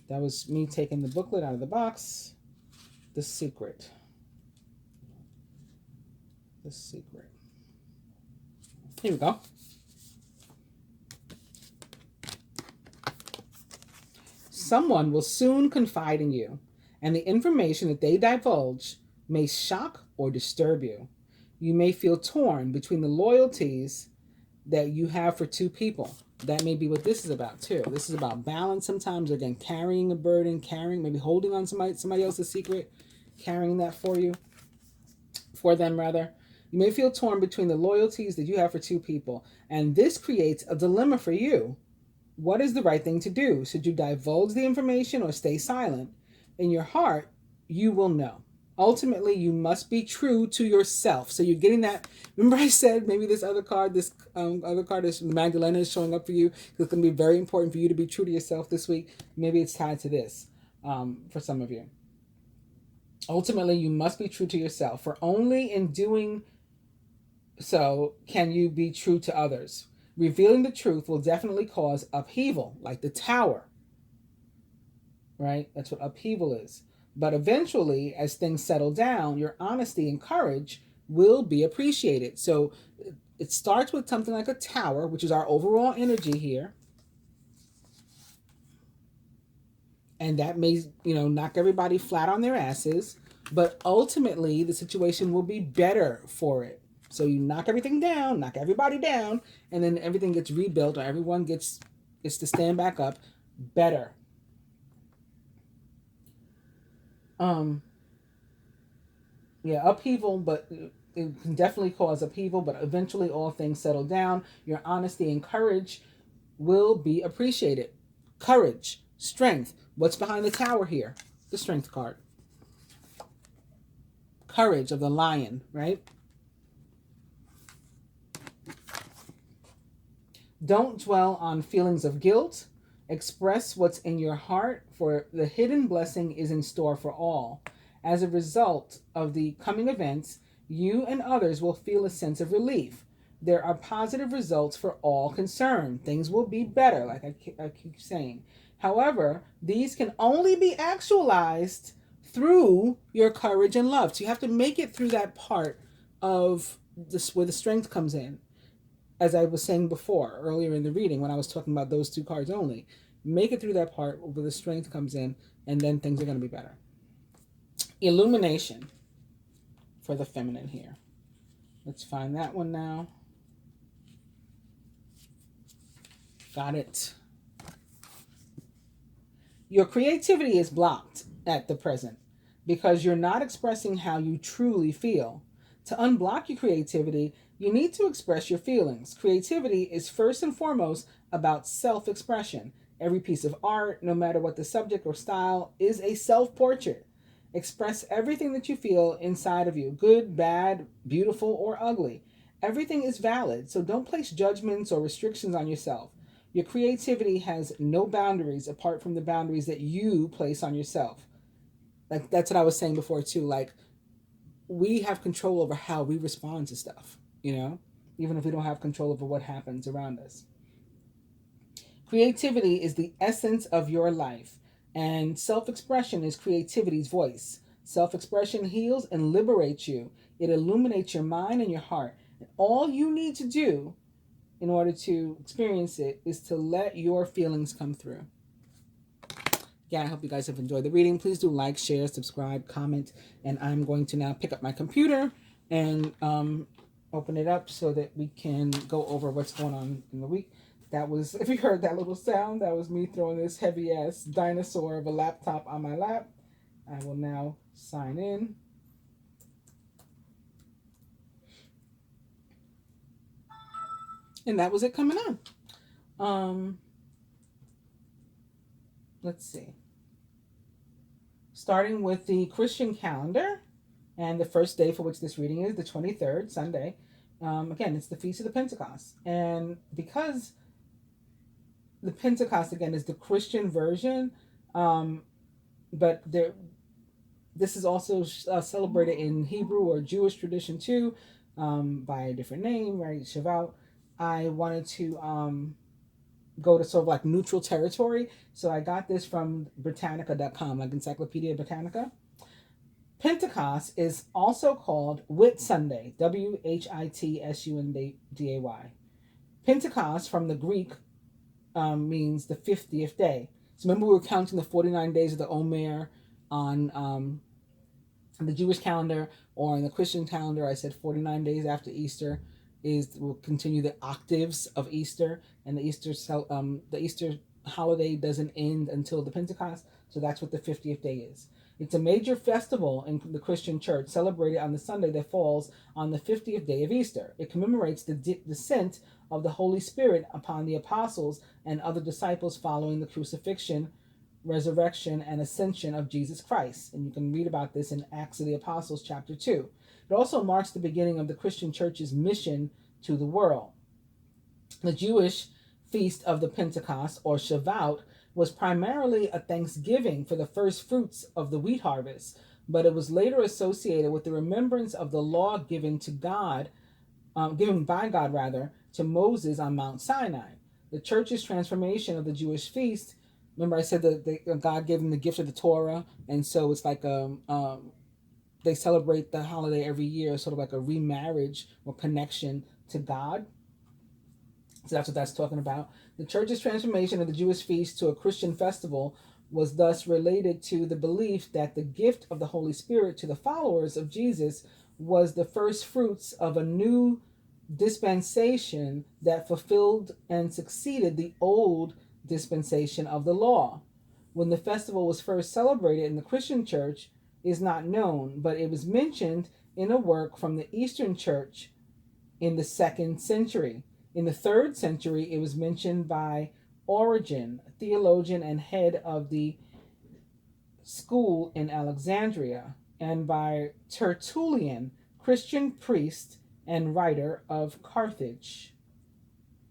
That was me taking the booklet out of the box. The Secret. The Secret. Here we go. Someone will soon confide in you, and the information that they divulge may shock or disturb you. You may feel torn between the loyalties that you have for two people. That may be what this is about too. This is about balance sometimes. Again, carrying a burden, maybe holding on to somebody else's secret, carrying that for them rather. You may feel torn between the loyalties that you have for two people, and this creates a dilemma for you. What is the right thing to do? Should you divulge the information or stay silent? In your heart, you will know. Ultimately, you must be true to yourself. So you're getting that. Remember I said maybe this other card, this Magdalena is showing up for you. It's going to be very important for you to be true to yourself this week. Maybe it's tied to this for some of you. Ultimately, you must be true to yourself, for only in doing so can you be true to others. Revealing the truth will definitely cause upheaval, like the tower, right? That's what upheaval is. But eventually, as things settle down, your honesty and courage will be appreciated. So it starts with something like a tower, which is our overall energy here. And that may, knock everybody flat on their asses. But ultimately, the situation will be better for it. So you knock everything down, knock everybody down, and then everything gets rebuilt, or everyone gets to stand back up better. Upheaval, but it can definitely cause upheaval, but eventually all things settle down. Your honesty and courage will be appreciated. Courage, strength. What's behind the tower here? The Strength card. Courage of the lion, right? Don't dwell on feelings of guilt. Express what's in your heart, for the hidden blessing is in store for all. As a result of the coming events, you and others will feel a sense of relief. There are positive results for all concerned. Things will be better, like I keep saying. However, these can only be actualized through your courage and love. So you have to make it through that part of this where the strength comes in. As I was saying before, earlier in the reading, when I was talking about those two cards only, make it through that part where the strength comes in, and then things are going to be better. Illumination for the feminine here. Let's find that one now. Got it. Your creativity is blocked at the present because you're not expressing how you truly feel. To unblock your creativity, you need to express your feelings. Creativity is first and foremost about self-expression. Every piece of art, no matter what the subject or style, is a self-portrait. Express everything that you feel inside of you, good, bad, beautiful, or ugly. Everything is valid, so don't place judgments or restrictions on yourself. Your creativity has no boundaries apart from the boundaries that you place on yourself. Like that's what I was saying before too. Like we have control over how we respond to stuff, even if we don't have control over what happens around us. Creativity is the essence of your life, and self-expression is creativity's voice. Self-expression heals and liberates you. It illuminates your mind and your heart. And all you need to do in order to experience it is to let your feelings come through. Yeah, I hope you guys have enjoyed the reading. Please do like, share, subscribe, comment, and I'm going to now pick up my computer and open it up so that we can go over what's going on in the week. That was, if you heard that little sound, that was me throwing this heavy-ass dinosaur of a laptop on my lap. I will now sign in. And that was it coming on. Let's see. Starting with the Christian calendar, and the first day for which this reading is the 23rd, Sunday. Again, it's the Feast of the Pentecost. And because the Pentecost, again, is the Christian version, but this is also celebrated in Hebrew or Jewish tradition too, by a different name, right? Shavuot. I wanted to go to sort of like neutral territory, so I got this from Britannica.com, like Encyclopedia Britannica. Pentecost is also called Whit Sunday, Whitsunday. Pentecost from the Greek means the 50th day. So remember we were counting the 49 days of the Omer on the Jewish calendar, or in the Christian calendar I said 49 days after Easter will continue the octaves of Easter, and the Easter holiday doesn't end until the Pentecost, so that's what the 50th day is. It's a major festival in the Christian church, celebrated on the Sunday that falls on the 50th day of Easter. It commemorates the descent of the Holy Spirit upon the apostles and other disciples following the crucifixion, resurrection, and ascension of Jesus Christ. And you can read about this in Acts of the Apostles, chapter 2. It also marks the beginning of the Christian church's mission to the world. The Jewish feast of the Pentecost, or Shavuot, was primarily a thanksgiving for the first fruits of the wheat harvest, but it was later associated with the remembrance of the law given by God to Moses on Mount Sinai. The church's transformation of the Jewish feast, remember I said that God gave them the gift of the Torah, and so it's like they celebrate the holiday every year, sort of like a remarriage or connection to God. So that's what that's talking about. The church's transformation of the Jewish feast to a Christian festival was thus related to the belief that the gift of the Holy Spirit to the followers of Jesus was the first fruits of a new dispensation that fulfilled and succeeded the old dispensation of the law. When the festival was first celebrated in the Christian church is not known, but it was mentioned in a work from the Eastern Church in the 2nd century. In the 3rd century, it was mentioned by Origen, theologian and head of the school in Alexandria, and by Tertullian, Christian priest and writer of Carthage.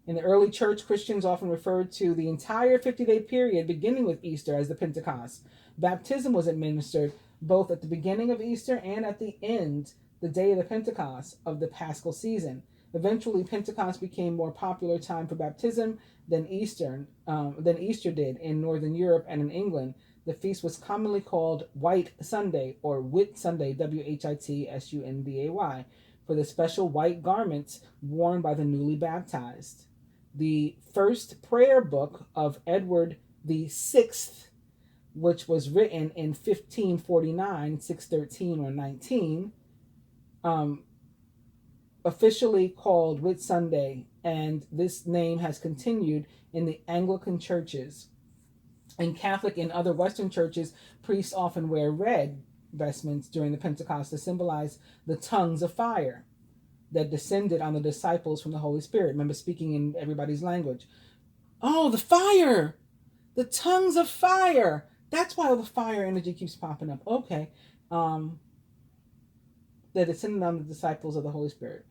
In the early church, Christians often referred to the entire 50-day period beginning with Easter as the Pentecost. Baptism was administered both at the beginning of Easter and at the end, the day of the Pentecost of the Paschal season. Eventually, Pentecost became more popular time for baptism than Easter did in Northern Europe and in England. The feast was commonly called White Sunday or Whit Sunday, Whitsunday, for the special white garments worn by the newly baptized. The first prayer book of Edward VI which was written in 1549, 613 or 19, officially called Whit Sunday, and this name has continued in the Anglican churches. In Catholic and other Western churches, priests often wear red vestments during the Pentecost to symbolize the tongues of fire that descended on the disciples from the Holy Spirit. Remember, speaking in everybody's language. Oh, the fire! The tongues of fire! That's why the fire energy keeps popping up. Okay. That descended on the disciples of the Holy Spirit.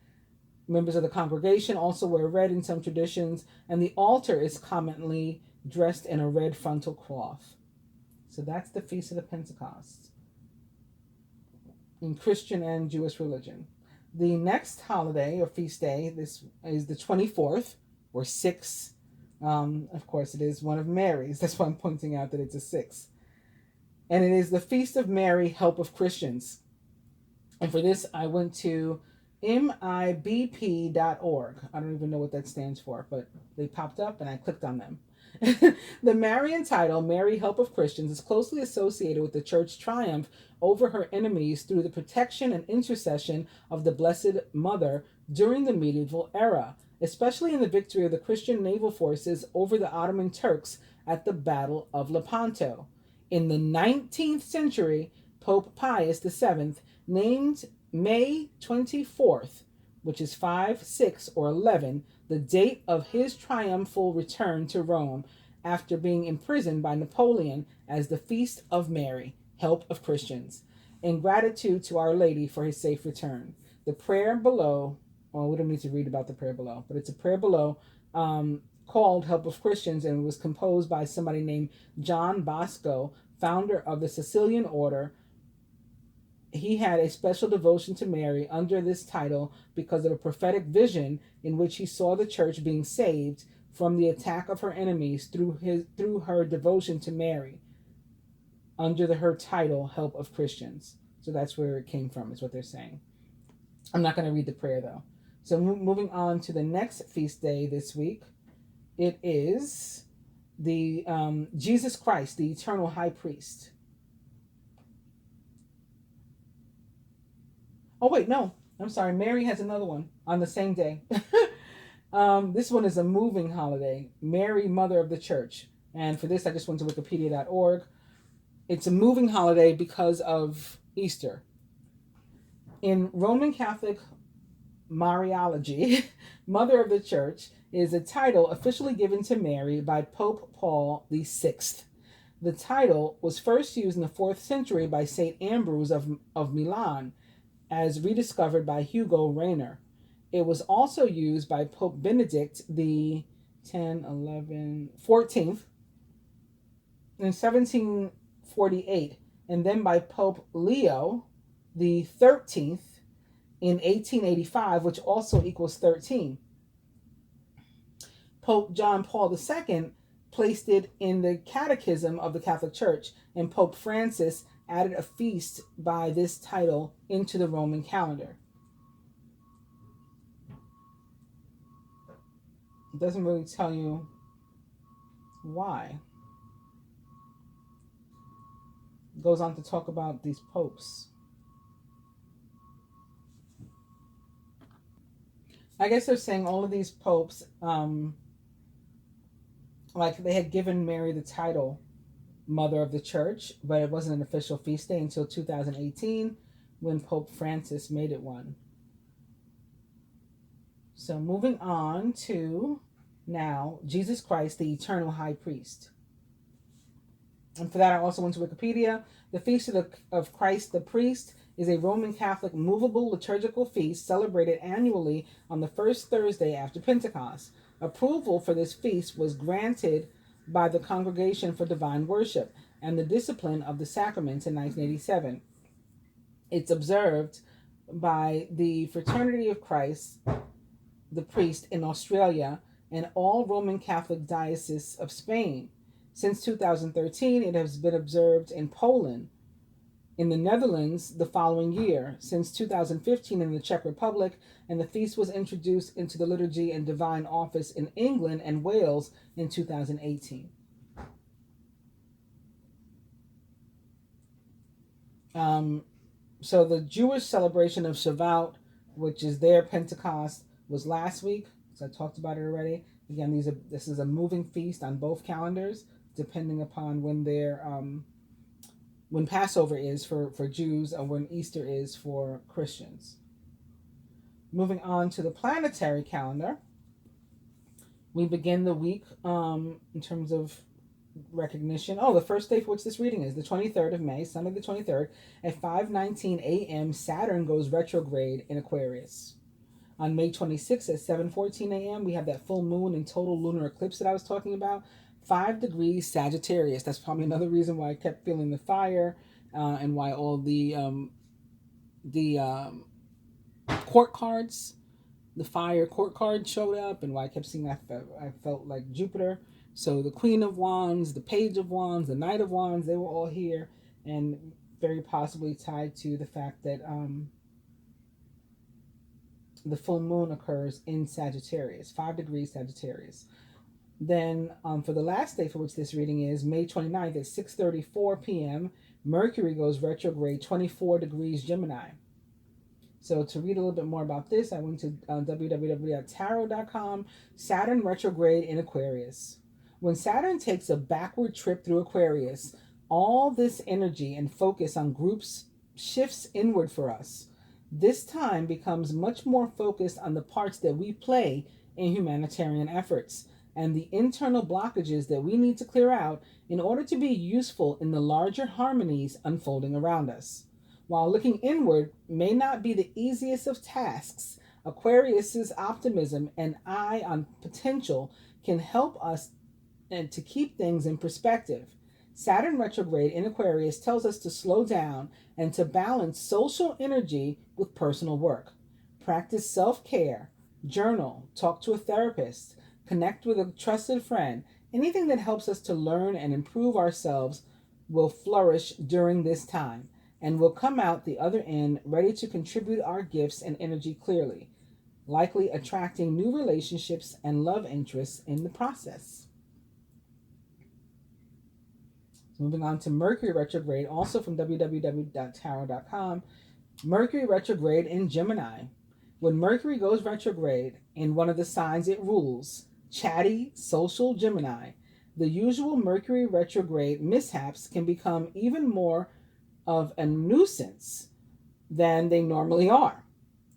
Members of the congregation also wear red in some traditions, and the altar is commonly dressed in a red frontal cloth. So that's the Feast of the Pentecost in Christian and Jewish religion. The next holiday or feast day, this is the 24th, or 6. Of course, it is one of Mary's. That's why I'm pointing out that it's a 6. And it is the Feast of Mary, Help of Christians. And for this, I went to MIBP.org. I don't even know what that stands for, but they popped up and I clicked on them. The Marian title, Mary, Help of Christians, is closely associated with the church's triumph over her enemies through the protection and intercession of the Blessed Mother during the medieval era, especially in the victory of the Christian naval forces over the Ottoman Turks at the Battle of Lepanto. In the 19th century, Pope Pius VII named May 24th, which is 5, 6, or 11, the date of his triumphal return to Rome after being imprisoned by Napoleon, as the Feast of Mary, Help of Christians, in gratitude to Our Lady for his safe return. The prayer below, well, we don't need to read about the prayer below, but it's a prayer below called Help of Christians, and was composed by somebody named John Bosco, founder of the Sicilian Order. He had a special devotion to Mary under this title because of a prophetic vision in which he saw the church being saved from the attack of her enemies through her devotion to Mary under her title, Help of Christians. So that's where it came from, is what they're saying. I'm not going to read the prayer, though. So moving on to the next feast day this week, it is the Jesus Christ, the Eternal High Priest. Oh, wait, no. I'm sorry. Mary has another one on the same day. This one is a moving holiday. Mary, Mother of the Church. And for this, I just went to wikipedia.org. It's a moving holiday because of Easter. In Roman Catholic Mariology, Mother of the Church is a title officially given to Mary by Pope Paul VI. The title was first used in the 4th century by St. Ambrose of Milan, as rediscovered by Hugo Rayner. It was also used by Pope Benedict the 14th in 1748, and then by Pope Leo the 13th in 1885, which also equals 13. Pope John Paul II placed it in the Catechism of the Catholic Church, and Pope Francis added a feast by this title into the Roman calendar. It doesn't really tell you why. It goes on to talk about these popes. I guess they're saying all of these popes, like they had given Mary the title Mother of the Church, but it wasn't an official feast day until 2018 when Pope Francis made it one. So moving on to now Jesus Christ, the Eternal High Priest. And for that, I also went to Wikipedia. The Feast of Christ the Priest is a Roman Catholic movable liturgical feast celebrated annually on the first Thursday after Pentecost. Approval for this feast was granted by the Congregation for Divine Worship and the Discipline of the Sacraments in 1987. It's observed by the Fraternity of Christ, the Priest in Australia, and all Roman Catholic dioceses of Spain. Since 2013, it has been observed in Poland, in the Netherlands the following year, since 2015 in the Czech Republic, and the feast was introduced into the liturgy and divine office in England and Wales in 2018. So the Jewish celebration of Shavuot, which is their Pentecost, was last week. So I talked about it already. Again, this is a moving feast on both calendars, depending upon when Passover is for Jews and when Easter is for Christians. Moving on to the planetary calendar, we begin the week in terms of recognition. Oh, the first day for which this reading is the 23rd of May, Sunday the 23rd, at 5:19 a.m. Saturn goes retrograde in Aquarius. On May 26th at 7:14 a.m., we have that full moon and total lunar eclipse that I was talking about. 5 degrees Sagittarius. That's probably another reason why I kept feeling the fire and why all the court cards, the fire court card showed up, and why I kept seeing I felt like Jupiter. So the Queen of Wands, the Page of Wands, the Knight of Wands, they were all here, and very possibly tied to the fact that the full moon occurs in Sagittarius, 5 degrees Sagittarius. Then for the last day for which this reading is, May 29th at 6:34 p.m., Mercury goes retrograde, 24 degrees Gemini. So to read a little bit more about this, I went to www.tarot.com. Saturn retrograde in Aquarius. When Saturn takes a backward trip through Aquarius, all this energy and focus on groups shifts inward for us. This time becomes much more focused on the parts that we play in humanitarian efforts and the internal blockages that we need to clear out in order to be useful in the larger harmonies unfolding around us. While looking inward may not be the easiest of tasks, Aquarius's optimism and eye on potential can help us and to keep things in perspective. Saturn retrograde in Aquarius tells us to slow down and to balance social energy with personal work. Practice self-care, journal, talk to a therapist, connect with a trusted friend. Anything that helps us to learn and improve ourselves will flourish during this time, and will come out the other end ready to contribute our gifts and energy clearly, likely attracting new relationships and love interests in the process. Moving on to Mercury retrograde, also from www.tarot.com. Mercury retrograde in Gemini. When Mercury goes retrograde in one of the signs it rules, chatty, social Gemini, the usual Mercury retrograde mishaps can become even more of a nuisance than they normally are.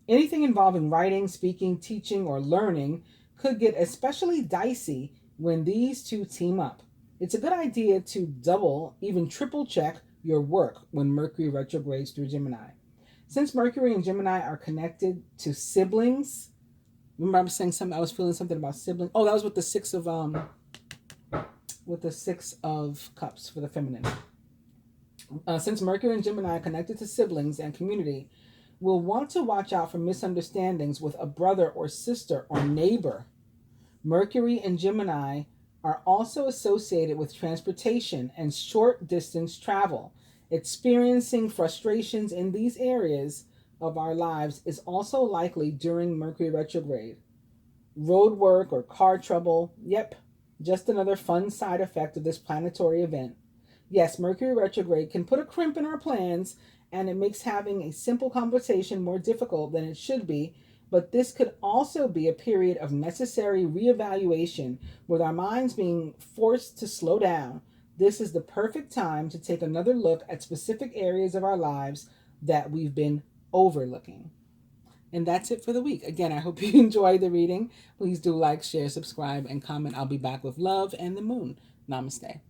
Anything involving writing, speaking, teaching, or learning could get especially dicey when these two team up. It's a good idea to double, even triple check your work when Mercury retrogrades through Gemini. Since Mercury and Gemini are connected to siblings, remember I was saying something, I was feeling something about siblings. Oh, that was with the Six of Cups for the feminine. Since Mercury and Gemini are connected to siblings and community, we'll want to watch out for misunderstandings with a brother or sister or neighbor. Mercury and Gemini are also associated with transportation and short distance travel. Experiencing frustrations in these areas of our lives is also likely during Mercury retrograde. Road work or car trouble, yep, just another fun side effect of this planetary event. Yes, Mercury retrograde can put a crimp in our plans, and it makes having a simple conversation more difficult than it should be, but this could also be a period of necessary reevaluation with our minds being forced to slow down. This is the perfect time to take another look at specific areas of our lives that we've been overlooking. And that's it for the week. Again, I hope you enjoyed the reading. Please do like, share, subscribe, and comment. I'll be back with love and the moon. Namaste.